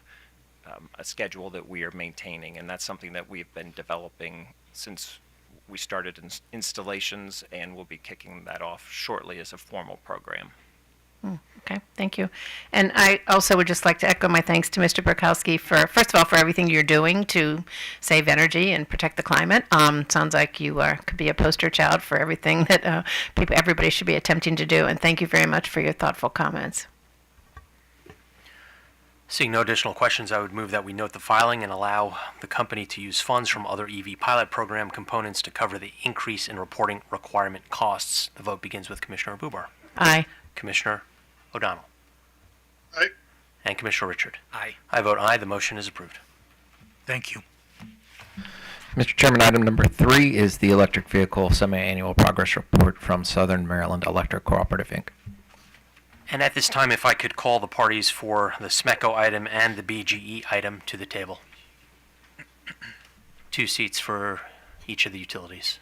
a schedule that we are maintaining. And that's something that we've been developing since we started installations, and we'll be kicking that off shortly as a formal program. Okay, thank you. And I also would just like to echo my thanks to Mr. Burkowski for, first of all, for everything you're doing to save energy and protect the climate. Sounds like you could be a poster child for everything that everybody should be attempting to do. And thank you very much for your thoughtful comments. Seeing no additional questions, I would move that we note the filing and allow the company to use funds from other EV pilot program components to cover the increase in reporting requirement costs. The vote begins with Commissioner Bubar. Aye. Commissioner O'Donnell. Aye. And Commissioner Richard. Aye. I vote aye. The motion is approved. Thank you. Mr. Chairman, item number 3 is the electric vehicle semi-annual progress report from Southern Maryland Electric Cooperative, Inc. And at this time, if I could call the parties for the SMECO item and the BGE item to the table. 2 seats for each of the utilities.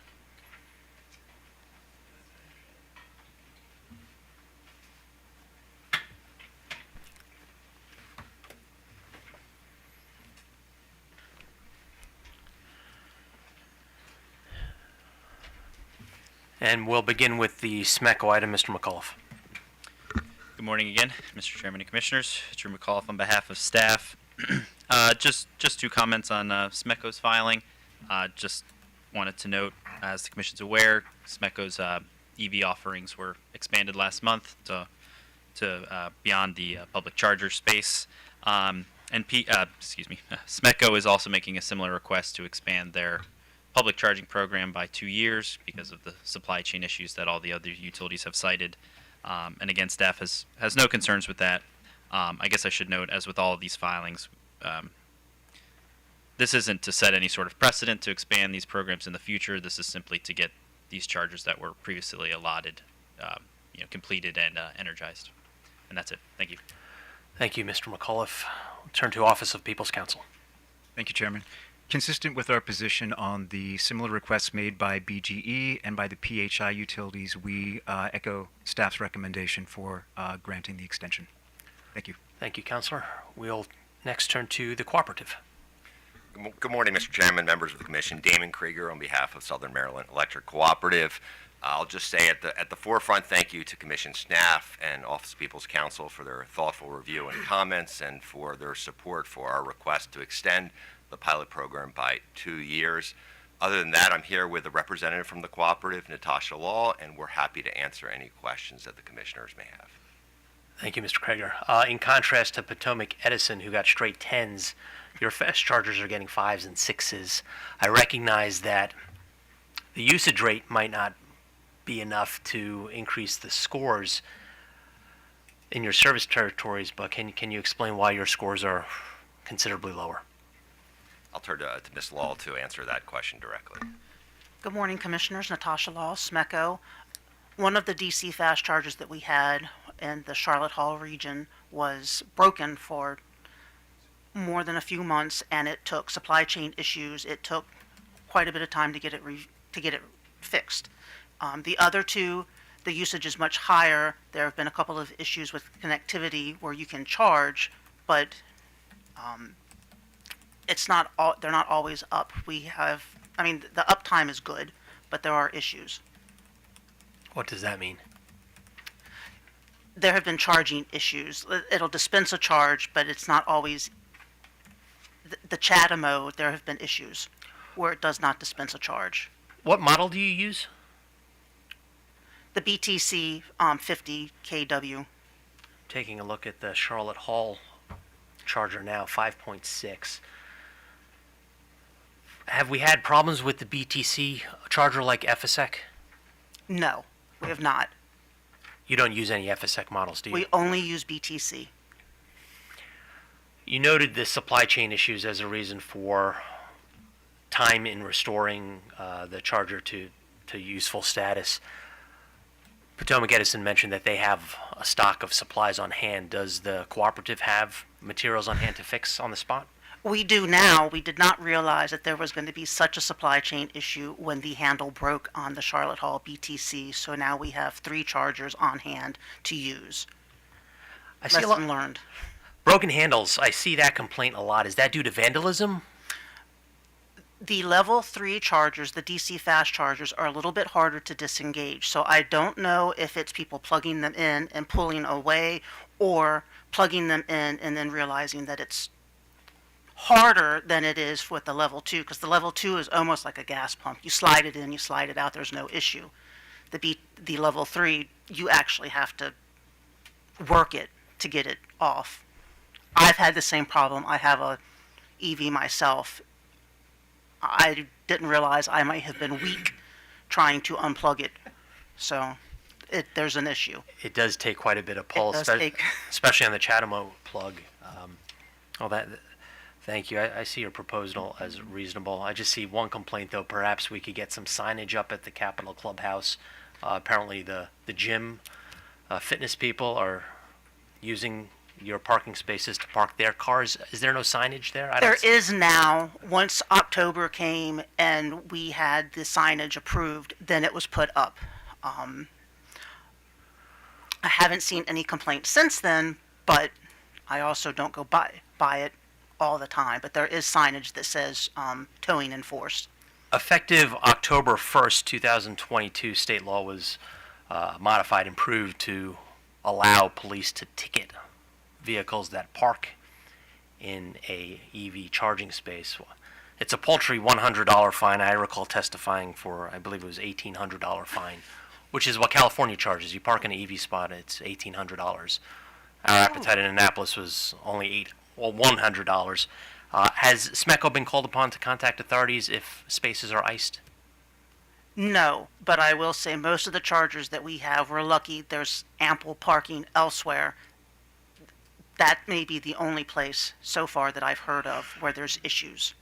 And we'll begin with the SMECO item, Mr. McAuliffe. Good morning again, Mr. Chairman and Commissioners. Drew McAuliffe on behalf of staff. Just 2 comments on SMECO's filing. Just wanted to note, as the Commission's aware, SMECO's EV offerings were expanded last month to beyond the public charger space. SMECO is also making a similar request to expand their public charging program by 2 years because of the supply chain issues that all the other utilities have cited. And again, staff has no concerns with that. I guess I should note, as with all of these filings, this isn't to set any sort of precedent to expand these programs in the future. This is simply to get these chargers that were previously allotted, completed and energized. And that's it. Thank you. Thank you, Mr. McAuliffe. We'll turn to Office of People's Counsel. Thank you, Chairman. Consistent with our position on the similar requests made by BGE and by the PHI utilities, we echo staff's recommendation for granting the extension. Thank you. Thank you, Counselor. We'll next turn to the cooperative. Good morning, Mr. Chairman, members of the Commission. Damon Krieger on behalf of Southern Maryland Electric Cooperative. I'll just say at the forefront, thank you to Commission staff and Office of People's Counsel for their thoughtful review and comments and for their support for our request to extend the pilot program by 2 years. Other than that, I'm here with a representative from the cooperative, Natasha Law, and we're happy to answer any questions that the commissioners may have. Thank you, Mr. Krieger. In contrast to Potomac Edison, who got straight 10s, your fast chargers are getting 5s and 6s. I recognize that the usage rate might not be enough to increase the scores in your service territories, but can you explain why your scores are considerably lower? I'll turn to Ms. Law to answer that question directly. Good morning, Commissioners. Natasha Law, SMECO. One of the DC fast chargers that we had in the Charlotte Hall region was broken for more than a few months, and it took supply chain issues. It took quite a bit of time to get it fixed. The other 2, the usage is much higher. There have been a couple of issues with connectivity where you can charge, but they're not always up. The uptime is good, but there are issues. What does that mean? There have been charging issues. It'll dispense a charge, but it's not always the Chatham mode. There have been issues where it does not dispense a charge. What model do you use? The BTC 50 kW. Taking a look at the Charlotte Hall charger now, 5.6. Have we had problems with the BTC charger like FSEC? No, we have not. You don't use any FSEC models, do you? We only use BTC. You noted the supply chain issues as a reason for time in restoring the charger to useful status. Potomac Edison mentioned that they have a stock of supplies on hand. Does the cooperative have materials on hand to fix on the spot? We do now. We did not realize that there was going to be such a supply chain issue when the handle broke on the Charlotte Hall BTC. So now we have 3 chargers on hand to use. I see a lot. Lesson learned. Broken handles, I see that complaint a lot. Is that due to vandalism? The level 3 chargers, the DC fast chargers, are a little bit harder to disengage. So I don't know if it's people plugging them in and pulling away, or plugging them in and then realizing that it's harder than it is with the level 2, because the level 2 is almost like a gas pump. You slide it in, you slide it out, there's no issue. The level 3, you actually have to work it to get it off. I've had the same problem. I have a EV myself. I didn't realize I might have been weak trying to unplug it. So there's an issue. It does take quite a bit of pull, does take- especially on the Chatamo plug. Thank you. I see your proposal as reasonable. I just see one complaint, though. Perhaps we could get some signage up at the Capitol Clubhouse. Apparently, the gym fitness people are using your parking spaces to park their cars. Is there no signage there? There is now. Once October came and we had the signage approved, then it was put up. I haven't seen any complaints since then, but I also don't go by it all the time. But there is signage that says towing enforced. Effective October 1st, 2022, state law was modified, improved to allow police to ticket vehicles that park in a EV charging space. It's a paltry $100 fine. I recall testifying for, I believe it was $1,800 fine, which is what California charges. You park in an EV spot, it's $1,800. Our appetite in Annapolis was only $100. Has SMECO been called upon to contact authorities if spaces are iced? No, but I will say most of the chargers that we have, we're lucky there's ample parking elsewhere. That may be the only place so far that I've heard of where there's issues.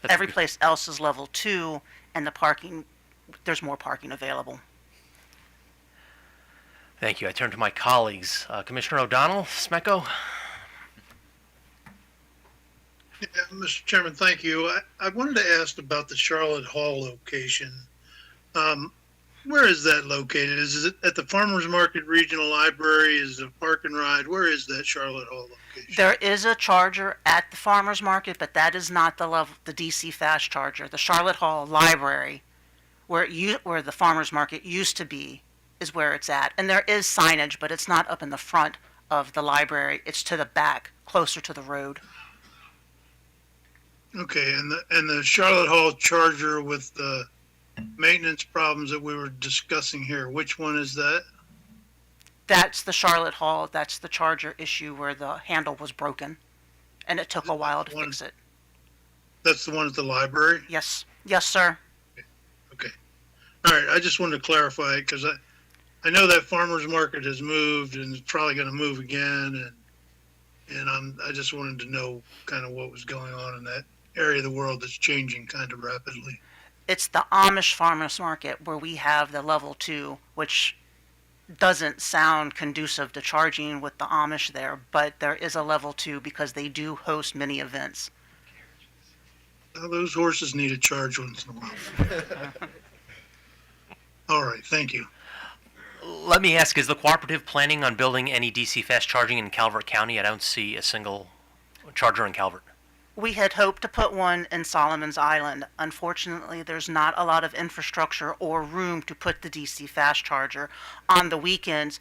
Every place else is level 2, and the parking, there's more parking available. Thank you. I turn to my colleagues. Commissioner O'Donnell, SMECO. Yeah, Mr. Chairman, thank you. I wanted to ask about the Charlotte Hall location. Where is that located? Is it at the Farmers Market Regional Library? Is it a park and ride? Where is that Charlotte Hall location? There is a charger at the farmer's market, but that is not the DC fast charger. The Charlotte Hall Library, where the farmer's market used to be, is where it's at. And there is signage, but it's not up in the front of the library. It's to the back, closer to the road. Okay, and the Charlotte Hall charger with the maintenance problems that we were discussing here, which one is that? That's the Charlotte Hall. That's the charger issue where the handle was broken, and it took a while to fix it. That's the one at the library? Yes. Yes, sir. Okay. All right, I just wanted to clarify it because I know that farmer's market has moved and it's probably going to move again, and I just wanted to know kind of what was going on in that area of the world that's changing kind of rapidly. It's the Amish farmers market where we have the level 2, which doesn't sound conducive to charging with the Amish there, but there is a level 2 because they do host many events. Well, those horses need a charge once in a while. All right, thank you. Let me ask, is the cooperative planning on building any DC fast charging in Calvert County? I don't see a single charger in Calvert. We had hoped to put one in Solomon's Island. Unfortunately, there's not a lot of infrastructure or room to put the DC fast charger. On the weekends,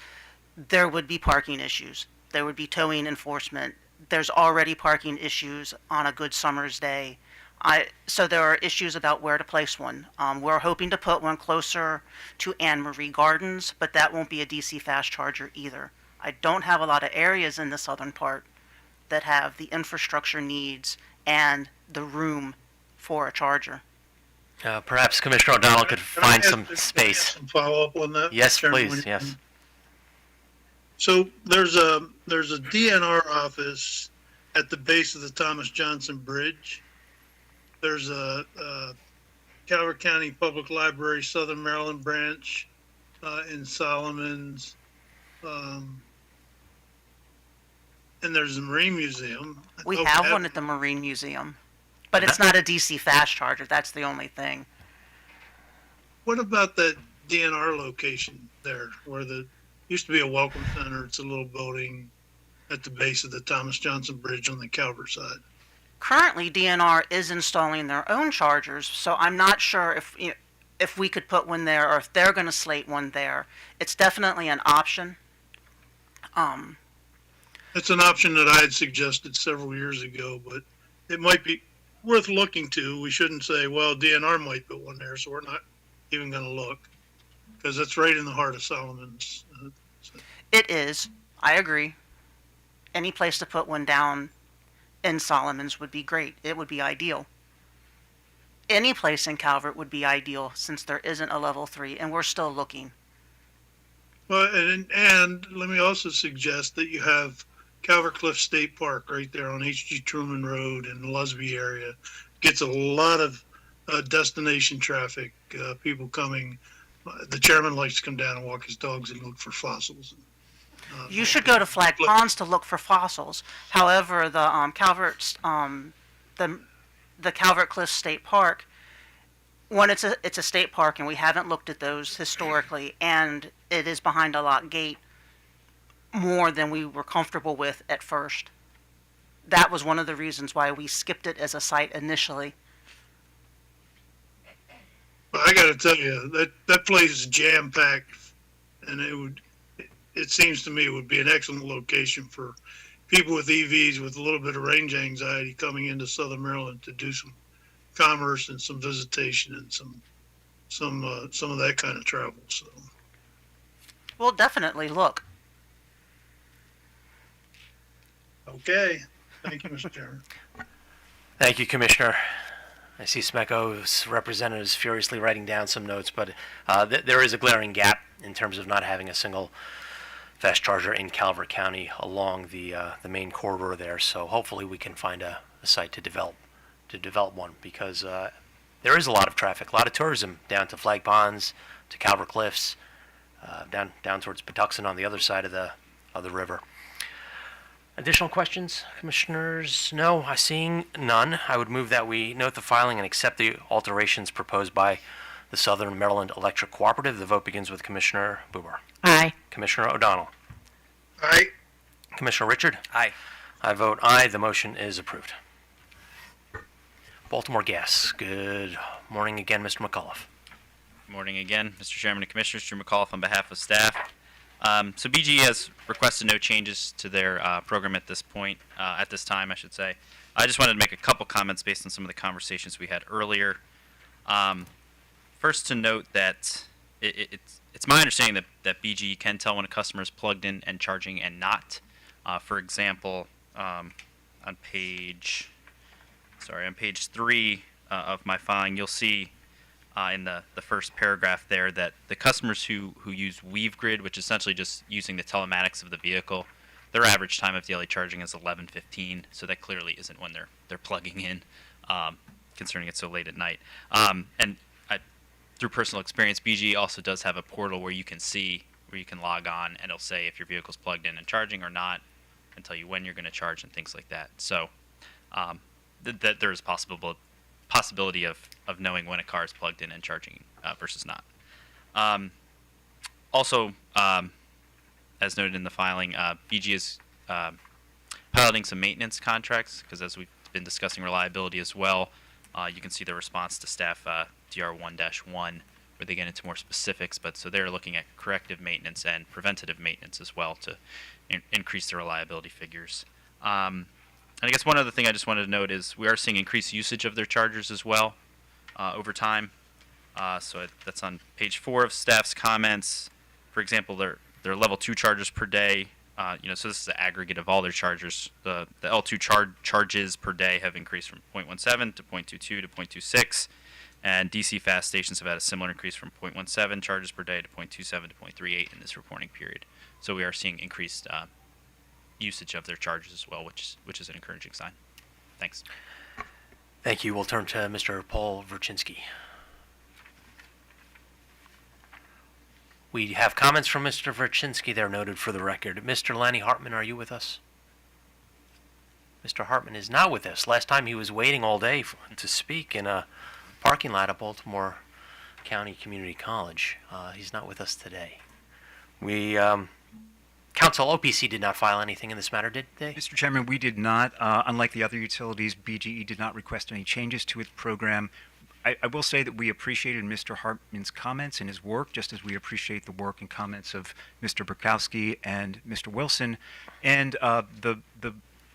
there would be parking issues. There would be towing enforcement. There's already parking issues on a good summer's day. So there are issues about where to place one. We're hoping to put one closer to Anne Marie Gardens, but that won't be a DC fast charger either. I don't have a lot of areas in the southern part that have the infrastructure needs and the room for a charger. Perhaps Commissioner O'Donnell could find some space. Some follow up on that? Yes, Chairman? please. Yes. So there's a DNR office at the base of the Thomas Johnson Bridge. There's a Calvert County Public Library Southern Maryland branch in Solomons. and there's a Marine Museum. We Oh, have one at the Marine Museum, but it's not a DC fast charger. That's the only thing. What about that DNR location there, where the used to be a welcome center? It's a little building at the base of the Thomas Johnson Bridge on the Calvert side. Currently, DNR is installing their own chargers, so I'm not sure if we could put one there or if they're going to slate one there. It's definitely an option. It's an option that I had suggested several years ago, but it might be worth looking to. We shouldn't say, well, DNR might put one there, so we're not even going to look, because it's right in the heart of Solomon's. It is. I agree. Any place to put one down in Solomon's would be great. It would be ideal. Any place in Calvert would be ideal since there isn't a level 3, and we're still looking. Well, and let me also suggest that you have Calvert Cliff State Park right there on H.G. Truman Road in the Lusby area. Gets a lot of destination traffic, people coming. The chairman likes to come down and walk his dogs and look for fossils. You should go to Flag Ponds to look for fossils. However, the the Calvert Cliff State Park, one, it's a state park, and we haven't looked at those historically, and it is behind a locked gate more than we were comfortable with at first. That was one of the reasons why we skipped it as a site initially. I got to tell you, that place is jam packed, and it seems to me it would be an excellent location for people with EVs with a little bit of range anxiety coming into Southern Maryland to do some commerce and some visitation and some of that kind of travel. So We'll definitely look. okay, thank you, Mr. Chairman. Thank you, Commissioner. I see Smecco's representatives furiously writing down some notes, but there is a glaring gap in terms of not having a single fast charger in Calvert County along the main corridor there. So hopefully we can find a site to develop one, because there is a lot of traffic, a lot of tourism down to Flag Ponds, to Calvert Cliffs, down towards Patuxent on the other side of the river. Additional questions, commissioners? No, I seeing none. I would move that we note the filing and accept the alterations proposed by the Southern Maryland Electric Cooperative. The vote begins with Commissioner Buber. Aye. Commissioner O'Donnell. Aye. Commissioner Richard. Aye. I vote aye. The motion is approved. Baltimore Gas. Good morning again, Mr. McAuliffe. Good morning again, Mr. Chairman and Commissioners. Drew McAuliffe on behalf of staff. So BGE has requested no changes to their program at this point, at this time, I should say. I just wanted to make a couple comments based on some of the conversations we had earlier. First, to note that it's my understanding that BGE can tell when a customer is plugged in and charging and not. For example, on page 3 of my filing, you'll see in the first paragraph there that the customers who use WeaveGrid, which is essentially just using the telematics of the vehicle, their average time of daily charging is 11:15, so that clearly isn't when they're plugging in, concerning it so late at night. And through personal experience, BGE also does have a portal where you can log on, and it'll say if your vehicle's plugged in and charging or not, and tell you when you're going to charge and things like that. So that there is possibility of knowing when a car is plugged in and charging versus not. Also, as noted in the filing, BG is piloting some maintenance contracts, because as we've been discussing reliability as well, you can see the response to staff DR1-1, where they get into more specifics. But so they're looking at corrective maintenance and preventative maintenance as well to increase the reliability figures. And I guess one other thing I just wanted to note is we are seeing increased usage of their chargers as well over time. So that's on page 4 of staff's comments. For example, their level 2 chargers per day. So this is the aggregate of all their chargers. The L2 charges per day have increased from 0.17 to 0.22 to 0.26, and DC fast stations have had a similar increase from 0.17 charges per day to 0.27 to 0.38 in this reporting period. So we are seeing increased usage of their charges as well, which is an encouraging sign. Thanks. Thank you. We'll turn to Mr. Paul Verchinsky. We have comments from Mr. Verchinsky. They're noted for the record. Mr. Lanny Hartman, are you with us? Mr. Hartman is not with us. Last time he was waiting all day to speak in a parking lot at Baltimore County Community College. He's not with us today. Council OPC did not file anything in this matter, did they? Mr. Chairman, we did not. Unlike the other utilities, BGE did not request any changes to its program. I will say that we appreciated Mr. Hartman's comments and his work, just as we appreciate the work and comments of Mr. Burkowski and Mr. Wilson. And the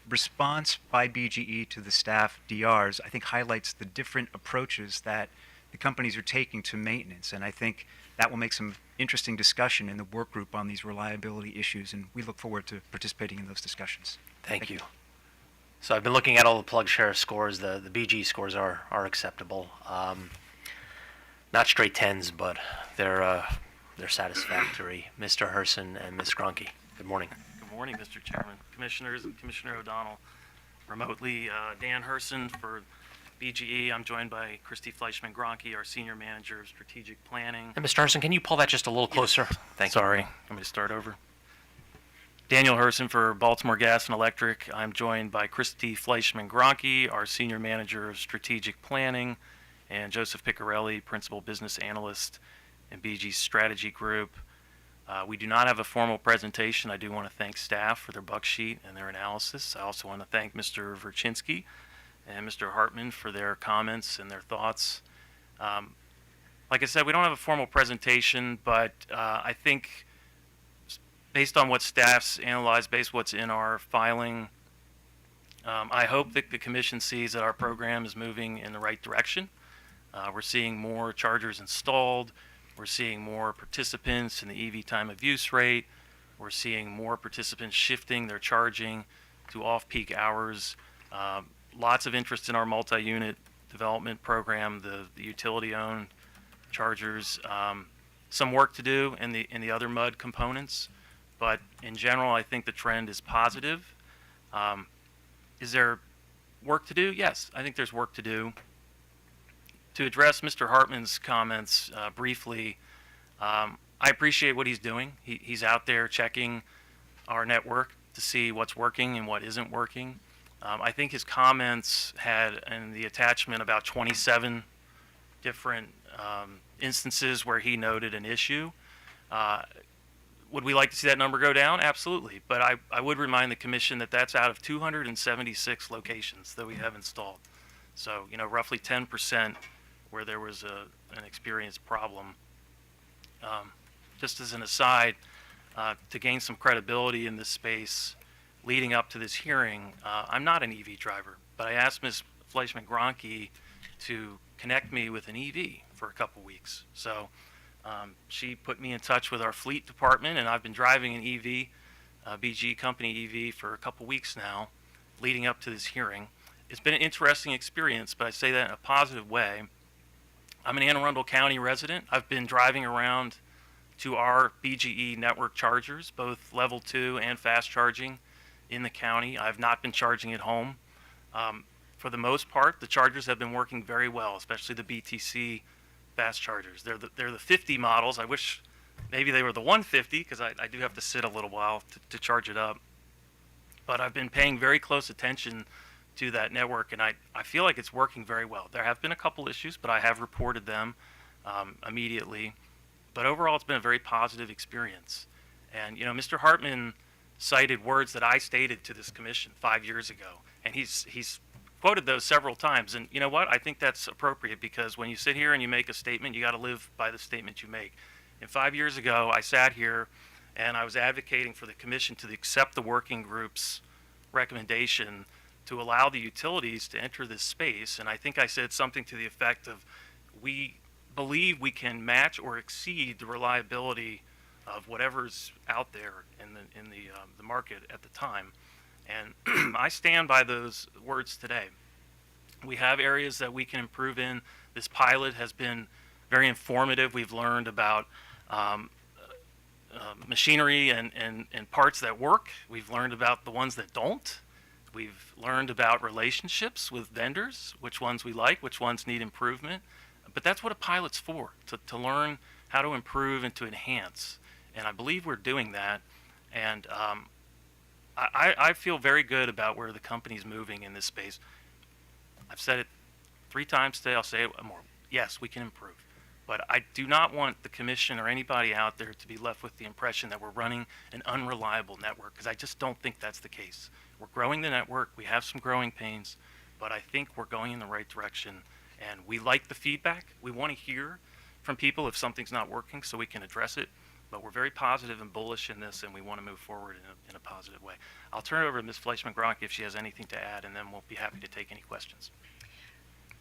response by BGE to the staff DRs, I think, highlights the different approaches that the companies are taking to maintenance. And I think that will make some interesting discussion in the work group on these reliability issues, and we look forward to participating in those discussions. Thank you. So I've been looking at all the plug share scores. The BG scores are acceptable. Not straight 10s, but they're satisfactory. Mr. Herson and Ms. Gronke, good morning. Good morning, Mr. Chairman, Commissioners, and Commissioner O'Donnell. Remotely, Dan Herson for BGE. I'm joined by Christy Fleischman Gronke, our Senior Manager of Strategic Planning. And Mr. Herson, can you pull that just a little closer? Thank you. Sorry, want me to start over? Daniel Herson for Baltimore Gas and Electric. I'm joined by Christy Fleischman Gronke, our Senior Manager of Strategic Planning, and Joseph Piccarelli, Principal Business Analyst in BG's Strategy Group. We do not have a formal presentation. I do want to thank staff for their buck sheet and their analysis. I also want to thank Mr. Verchinsky and Mr. Hartman for their comments and their thoughts. Like I said, we don't have a formal presentation, but I think based on what staff's analyzed, based on what's in our filing, I hope that the commission sees that our program is moving in the right direction. We're seeing more chargers installed. We're seeing more participants in the EV time of use rate. We're seeing more participants shifting their charging to off-peak hours. Lots of interest in our multi-unit development program, the utility-owned chargers. Some work to do in the other MUD components, but in general, I think the trend is positive. Is there work to do? Yes, I think there's work to do. To address Mr. Hartman's comments briefly, I appreciate what he's doing. He's out there checking our network to see what's working and what isn't working. I think his comments had in the attachment about 27 different instances where he noted an issue. Would we like to see that number go down? Absolutely. But I would remind the commission that that's out of 276 locations that we have installed. So, roughly 10% where there was an experienced problem. Just as an aside, to gain some credibility in this space leading up to this hearing, I'm not an EV driver, but I asked Ms. Fleischman Gronke to connect me with an EV for a couple weeks. So she put me in touch with our fleet department, and I've been driving an EV, BG Company EV, for a couple weeks now leading up to this hearing. It's been an interesting experience, but I say that in a positive way. I'm an Anne Arundel County resident. I've been driving around to our BGE network chargers, both level 2 and fast charging in the county. I've not been charging at home. For the most part, the chargers have been working very well, especially the BTC fast chargers. They're the 50 models. I wish maybe they were the 150 because I do have to sit a little while to charge it up. But I've been paying very close attention to that network, and I feel like it's working very well. There have been a couple issues, but I have reported them immediately. But overall, it's been a very positive experience. And, Mr. Hartman cited words that I stated to this commission 5 years ago, and he's quoted those several times. And you know what? I think that's appropriate, because when you sit here and you make a statement, you got to live by the statement you make. And 5 years ago, I sat here and I was advocating for the commission to accept the working group's recommendation to allow the utilities to enter this space. And I think I said something to the effect of, we believe we can match or exceed the reliability of whatever's out there in the market at the time. And I stand by those words today. We have areas that we can improve in. This pilot has been very informative. We've learned about machinery and parts that work. We've learned about the ones that don't. We've learned about relationships with vendors, which ones we like, which ones need improvement. But that's what a pilot's for, to learn how to improve and to enhance. And I believe we're doing that. And I feel very good about where the company's moving in this space. I've said it 3 times today. I'll say it more. Yes, we can improve. But I do not want the commission or anybody out there to be left with the impression that we're running an unreliable network, because I just don't think that's the case. We're growing the network. We have some growing pains, but I think we're going in the right direction. And we like the feedback. We want to hear from people if something's not working so we can address it. But we're very positive and bullish in this, and we want to move forward in a positive way. I'll turn it over to Ms. Fleischman-Gronk if she has anything to add, and then we'll be happy to take any questions.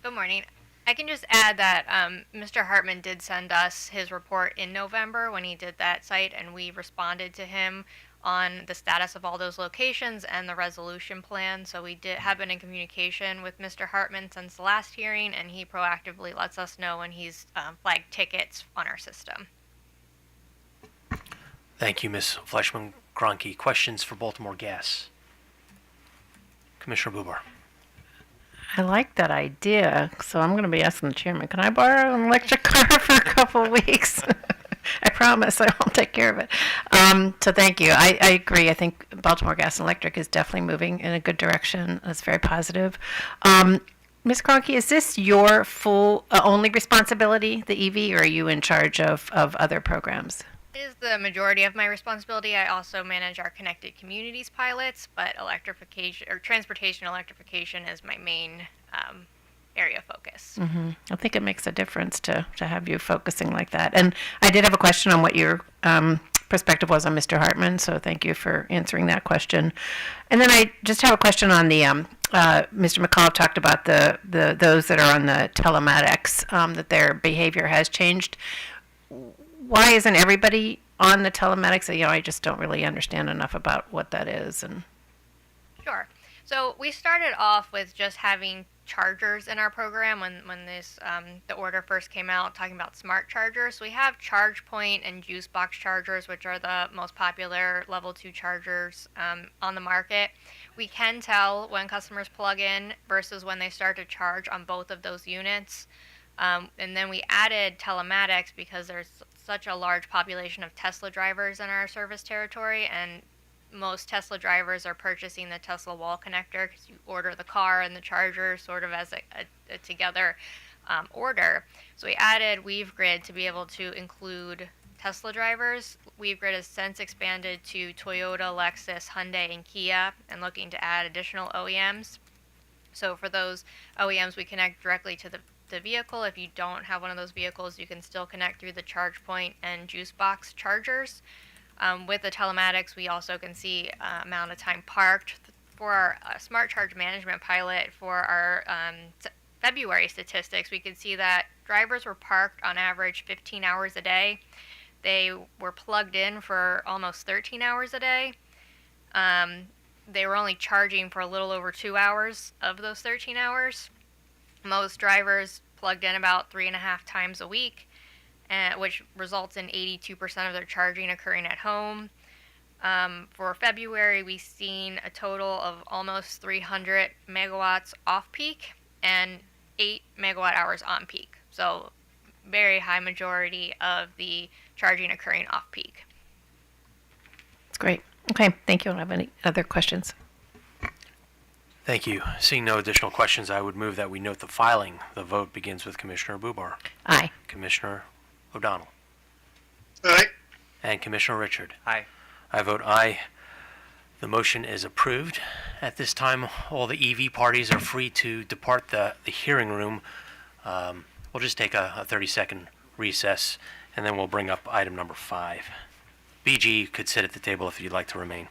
Good morning. I can just add that Mr. Hartman did send us his report in November when he did that site, and we responded to him on the status of all those locations and the resolution plan. So we have been in communication with Mr. Hartman since the last hearing, and he proactively lets us know when he's flagged tickets on our system. Thank you, Ms. Fleischman-Gronke. Questions for Baltimore Gas? Commissioner Bubar. I like that idea, so I'm going to be asking the chairman, can I borrow an electric car for a couple of weeks? I promise I won't take care of it. So thank you. I agree. I think Baltimore Gas and Electric is definitely moving in a good direction. That's very positive. Ms. Cronky, is this your full only responsibility, the EV, or are you in charge of other programs? It is the majority of my responsibility. I also manage our Connected Communities pilots, but electrification or transportation electrification is my main area of focus. Mm-hmm. I think it makes a difference to have you focusing like that. And I did have a question on what your perspective was on Mr. Hartman, so thank you for answering that question. And then I just have a question on the Mr. McAuliffe talked about the those that are on the telematics, that their behavior has changed. Why isn't everybody on the telematics? You know, I just don't really understand enough about what that is. And Sure. So we started off with just having chargers in our program when this the order first came out, talking about smart chargers. We have ChargePoint and JuiceBox chargers, which are the most popular level 2 chargers on the market. We can tell when customers plug in versus when they start to charge on both of those units. And then we added telematics because there's such a large population of Tesla drivers in our service territory, and most Tesla drivers are purchasing the Tesla wall connector because you order the car and the charger sort of as a together order. So we added WeaveGrid to be able to include Tesla drivers. WeaveGrid has since expanded to Toyota, Lexus, Hyundai, and Kia, and looking to add additional OEMs. So for those OEMs, we connect directly to the vehicle. If you don't have one of those vehicles, you can still connect through the ChargePoint and JuiceBox chargers. With the telematics, we also can see amount of time parked. For our smart charge management pilot, for our February statistics, we can see that drivers were parked on average 15 hours a day. They were plugged in for almost 13 hours a day. They were only charging for a little over 2 hours of those 13 hours. Most drivers plugged in about 3.5 times a week, which results in 82% of their charging occurring at home. For February, we've seen a total of almost 300 megawatts off-peak and 8 megawatt hours on-peak. So very high majority of the charging occurring off-peak. that's great. Okay, thank you. I don't have any other questions. Thank you. Seeing no additional questions, I would move that we note the filing. The vote begins with Commissioner Bubar. Aye. Commissioner O'Donnell. Aye. And Commissioner Richard. Aye. I vote aye. The motion is approved. At this time, all the EV parties are free to depart the hearing room. We'll just take a 30-second recess, and then we'll bring up item number 5. BG could sit at the table if you'd like to remain.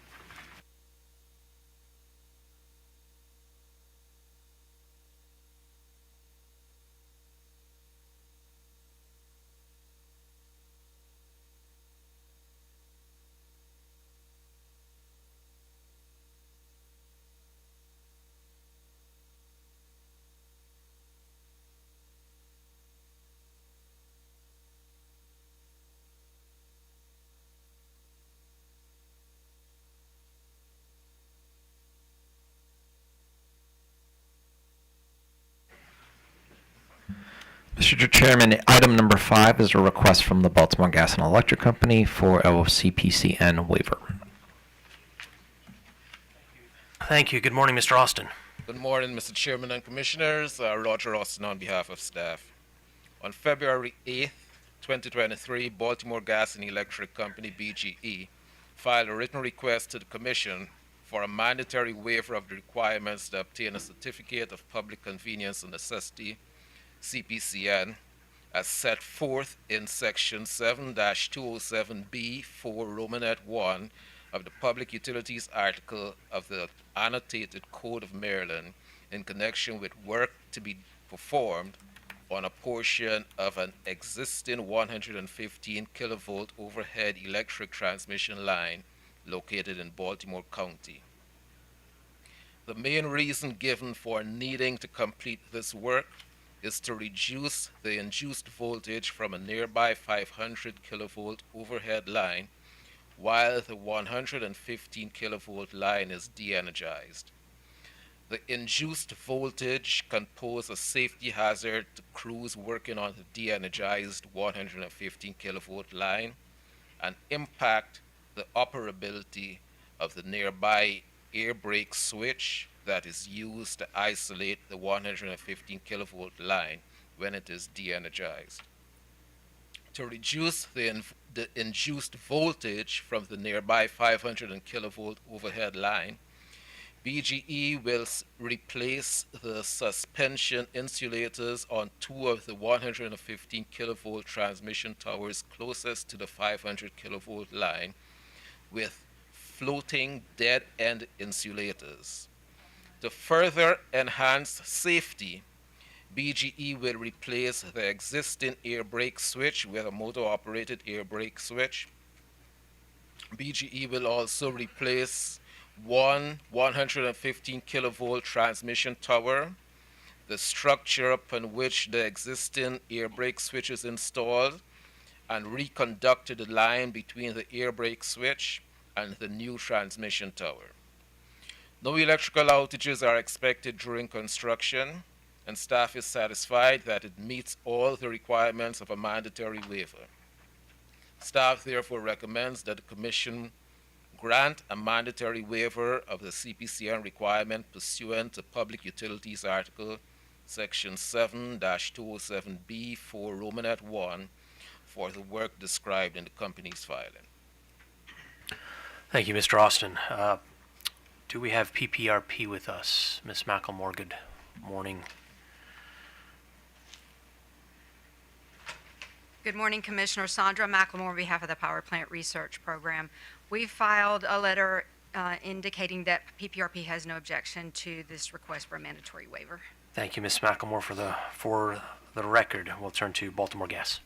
Mr. Chairman, item number 5 is a request from the Baltimore Gas and Electric Company for a CPCN waiver. Thank you. Good morning, Mr. Austin. Good morning, Mr. Chairman and Commissioners. Roger Austin on behalf of staff. On February 8th, 2023, Baltimore Gas and Electric Company, BGE, filed a written request to the Commission for a mandatory waiver of the requirements to obtain a Certificate of Public Convenience and Necessity, CPCN, as set forth in Section 7-207B 4 Romanet 1 of the Public Utilities article of the Annotated Code of Maryland in connection with work to be performed on a portion of an existing 115 kilovolt overhead electric transmission line located in Baltimore County. The main reason given for needing to complete this work is to reduce the induced voltage from a nearby 500 kilovolt overhead line while the 115 kilovolt line is de-energized. The induced voltage can pose a safety hazard to crews working on the de-energized 115 kilovolt line and impact the operability of the nearby air brake switch that is used to isolate the 115 kilovolt line when it is de-energized. To reduce the induced voltage from the nearby 500 kilovolt overhead line, BGE will replace the suspension insulators on two of the 115 kilovolt transmission towers closest to the 500 kilovolt line with floating dead-end insulators. To further enhance safety, BGE will replace the existing air brake switch with a motor-operated air brake switch. BGE will also replace one 115 kilovolt transmission tower, the structure upon which the existing air brake switch is installed, and reconducted the line between the air brake switch and the new transmission tower. No electrical outages are expected during construction, and staff is satisfied that it meets all the requirements of a mandatory waiver. Staff therefore recommends that the Commission grant a mandatory waiver of the CPCN requirement pursuant to Public Utilities Article Section 7-207B 4 Romanet 1 for the work described in the company's filing. Thank you, Mr. Austin. Do we have PPRP with us? Ms. McElmore, good morning. Good morning, Commissioner. Sandra McLemore on behalf of the Power Plant Research Program. We filed a letter indicating that PPRP has no objection to this request for a mandatory waiver. Thank you, Ms. McElmore. For the record, we'll turn to Baltimore Gas.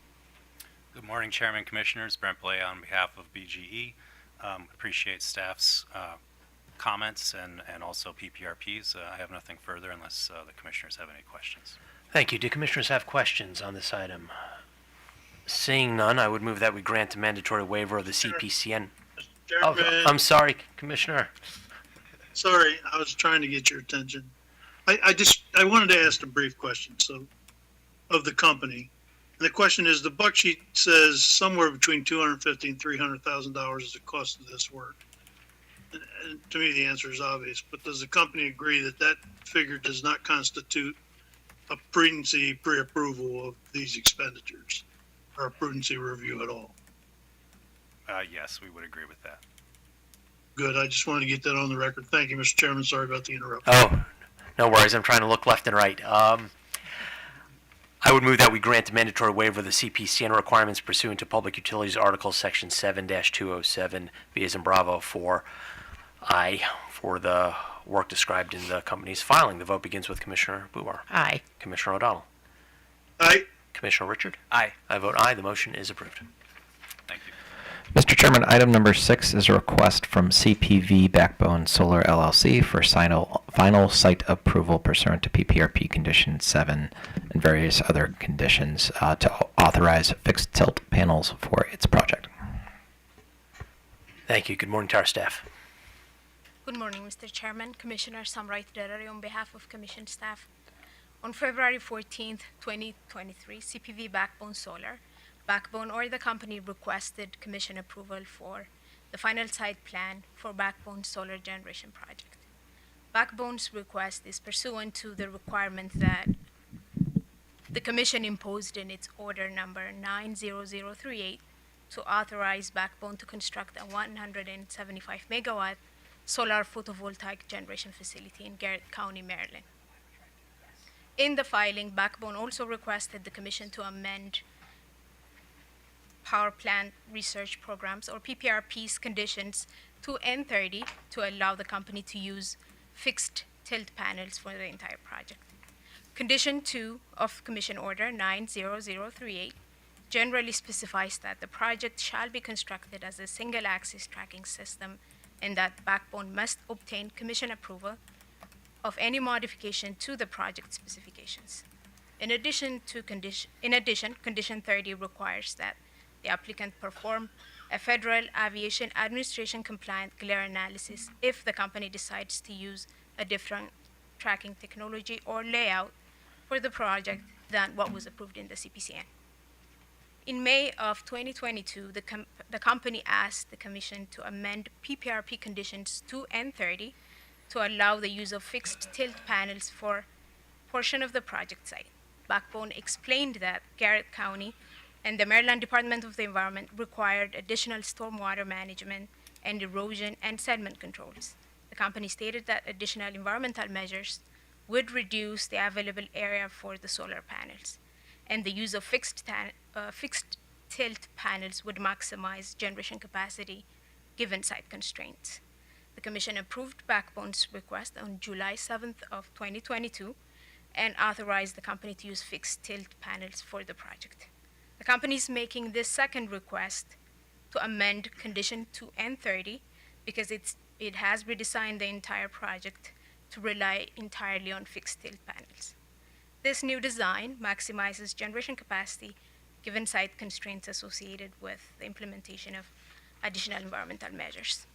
Good morning, Chairman, Commissioners. Brent Blay on behalf of BGE. Appreciate staff's comments and also PPRP's. I have nothing further unless the Commissioners have any questions. Thank you. Do Commissioners have questions on this item? Seeing none, I would move that we grant a mandatory waiver of the CPCN. Oh, I'm sorry, Commissioner. Sorry, I was trying to get your attention. I wanted to ask a brief question, of the company. And the question is, the buck sheet says somewhere between $250,000 and $300,000 is the cost of this work. And to me, the answer is obvious, but does the company agree that that figure does not constitute a prudency pre-approval of these expenditures, or a prudency review at all? Yes, we would agree with that. Good. I just wanted to get that on the record. Thank you, Mr. Chairman. Sorry about the interruption. Oh, no worries. I'm trying to look left and right. I would move that we grant a mandatory waiver of the CPCN requirements pursuant to Public Utilities Article Section 7-207, B as in Bravo, for the work described in the company's filing. The vote begins with Commissioner Bubar. Aye. Commissioner O'Donnell. Aye. Commissioner Richard. Aye. I vote aye. The motion is approved. Thank you. Mr. Chairman, item number 6 is a request from CPV Backbone Solar LLC for final site approval pursuant to PPRP Condition 7 and various other conditions to authorize fixed tilt panels for its project. Thank you. Good morning to our staff. Good morning, Mr. Chairman, Commissioner Samrait Derari on behalf of Commission staff. On February 14th, 2023, CPV Backbone Solar, Backbone or the company requested Commission approval for the final site plan for Backbone Solar Generation Project. Backbone's request is pursuant to the requirement that the Commission imposed in its order number 90038 to authorize Backbone to construct a 175 megawatt solar photovoltaic generation facility in Garrett County, Maryland. In the filing, Backbone also requested the Commission to amend Power Plant Research Programs, or PPRP's, conditions 2 and 30 to allow the company to use fixed tilt panels for the entire project. Condition 2 of Commission Order 90038 generally specifies that the project shall be constructed as a single-axis tracking system and that Backbone must obtain Commission approval of any modification to the project specifications. In addition, Condition 30 requires that the applicant perform a Federal Aviation Administration compliant glare analysis if the company decides to use a different tracking technology or layout for the project than what was approved in the CPCN. In May of 2022, the company asked the Commission to amend PPRP conditions 2 and 30 to allow the use of fixed tilt panels for portion of the project site. Backbone explained that Garrett County and the Maryland Department of the Environment required additional stormwater management and erosion and sediment controls. The company stated that additional environmental measures would reduce the available area for the solar panels, and the use of fixed tilt panels would maximize generation capacity given site constraints. The Commission approved Backbone's request on July 7th of 2022 and authorized the company to use fixed tilt panels for the project. The company is making this second request to amend Condition 2 and 30 because it has redesigned the entire project to rely entirely on fixed tilt panels. This new design maximizes generation capacity given site constraints associated with the implementation of additional environmental measures.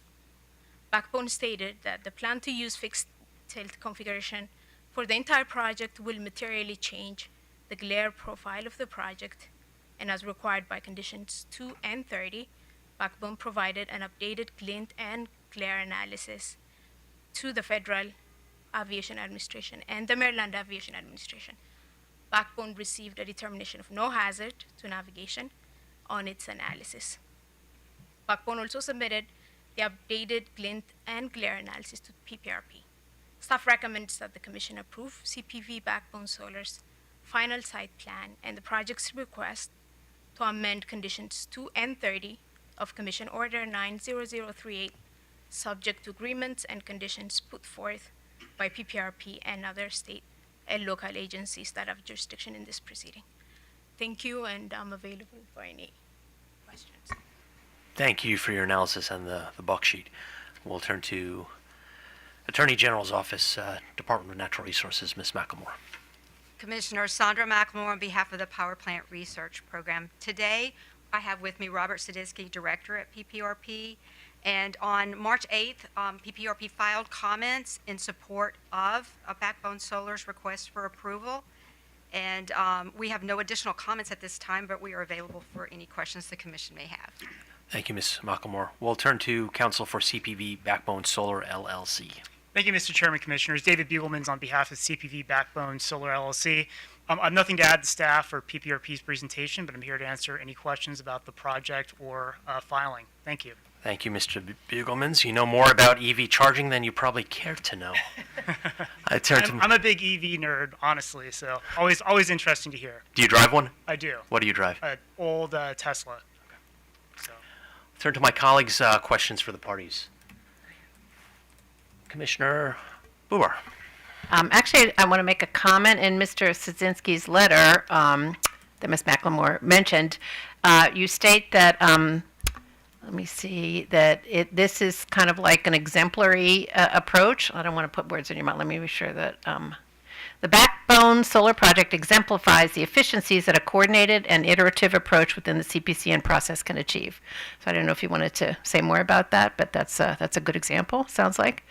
Backbone stated that the plan to use fixed tilt configuration for the entire project will materially change the glare profile of the project, and as required by Conditions 2 and 30, Backbone provided an updated glint and glare analysis to the Federal Aviation Administration and the Maryland Aviation Administration. Backbone received a determination of no hazard to navigation on its analysis. Backbone also submitted the updated glint and glare analysis to PPRP. Staff recommends that the Commission approve CPV Backbone Solar's final site plan and the project's request to amend Conditions 2 and 30 of Commission Order 90038, subject to agreements and conditions put forth by PPRP and other state and local agencies that have jurisdiction in this proceeding. Thank you, and I'm available for any questions. Thank you for your analysis on the buck sheet. We'll turn to Attorney General's Office, Department of Natural Resources, Ms. McLemore. Commissioner Sandra McLemore on behalf of the Power Plant Research Program. Today, I have with me Robert Sadisky, Director at PPRP. And on March 8th, PPRP filed comments in support of Backbone Solar's request for approval. And we have no additional comments at this time, but we are available for any questions the Commission may have. Thank you, Ms. McLemore. We'll turn to counsel for CPV Backbone Solar LLC. Thank you, Mr. Chairman, Commissioners. David Bugelmans on behalf of CPV Backbone Solar LLC. I have nothing to add to staff or PPRP's presentation, but I'm here to answer any questions about the project or filing. Thank you. Thank you, Mr. Bugelmans. You know more about EV charging than you probably care to know. I'm a big EV nerd, honestly, so always interesting to hear. Do you drive one? I do. What do you drive? An old Tesla. So. Turn to my colleagues' questions for the parties. Commissioner Bubar. Actually, I want to make a comment in Mr. Szynski's letter that Ms. McLemore mentioned. You state that, let me see, that this is kind of like an exemplary approach. I don't want to put words in your mouth. Let me be sure that the Backbone Solar Project exemplifies the efficiencies that a coordinated and iterative approach within the CPCN process can achieve. So I don't know if you wanted to say more about that, but that's a good example, sounds like.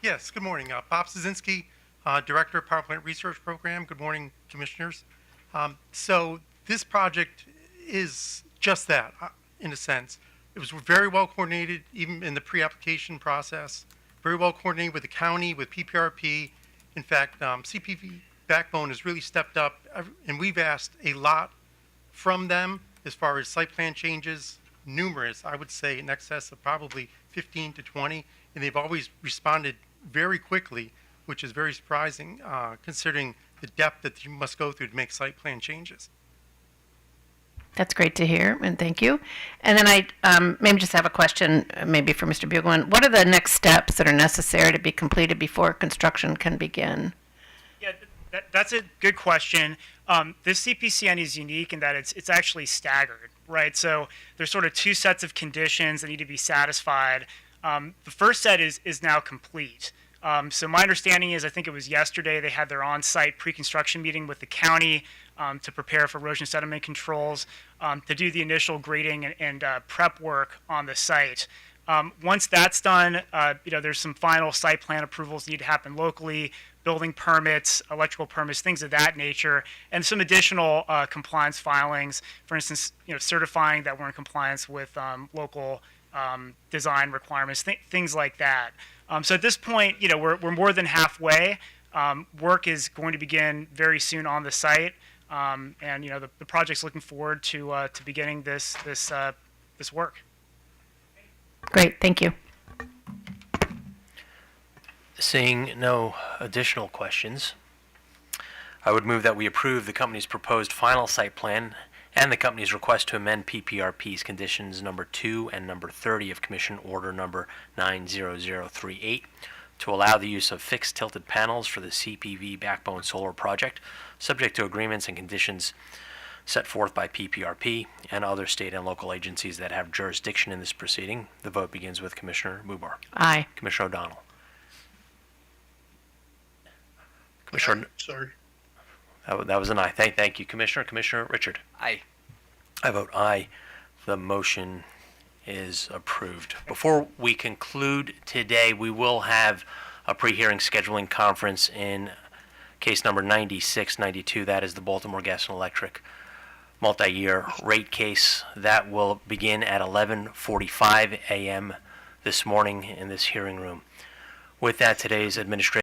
Yes, good morning. Bob Szynski, Director of Power Plant Research Program. Good morning, Commissioners. So this project is just that, in a sense. It was very well coordinated, even in the pre-application process. very well coordinated with the county, with PPRP. In fact, CPV Backbone has really stepped up, and we've asked a lot from them as far as site plan changes, numerous, I would say in excess of probably 15 to 20, and they've always responded very quickly, which is very surprising considering the depth that you must go through to make site plan changes. That's great to hear, and thank you. And then I maybe just have a question, maybe for Mr. Bugleman. What are the next steps that are necessary to be completed before construction can begin? Yeah, that's a good question. This CPCN is unique in that it's actually staggered, right? So there's sort of two sets of conditions that need to be satisfied. The first set is now complete. So my understanding is, I think it was yesterday, they had their on-site pre-construction meeting with the county to prepare for erosion sediment controls, to do the initial grading and prep work on the site. Once that's done, there's some final site plan approvals need to happen locally, building permits, electrical permits, things of that nature, and some additional compliance filings. For instance, certifying that we're in compliance with local design requirements, things like that. So at this point, we're more than halfway. Work is going to begin very soon on the site, and the project's looking forward to beginning this work. Great, thank you. Seeing no additional questions, I would move that we approve the company's proposed final site plan and the company's request to amend PPRP's conditions number 2 and number 30 of Commission Order number 90038 to allow the use of fixed tilted panels for the CPV Backbone Solar Project, subject to agreements and conditions set forth by PPRP and other state and local agencies that have jurisdiction in this proceeding. The vote begins with Commissioner Mubar. Aye. Commissioner O'Donnell. Commissioner. Sorry. That was an aye. Thank you, Commissioner. Commissioner Richard. Aye. I vote aye. The motion is approved. Before we conclude today, we will have a pre-hearing scheduling conference in case number 9692. That is the Baltimore Gas and Electric multi-year rate case. That will begin at 11:45 a.m. this morning in this hearing room. With that, today's administrative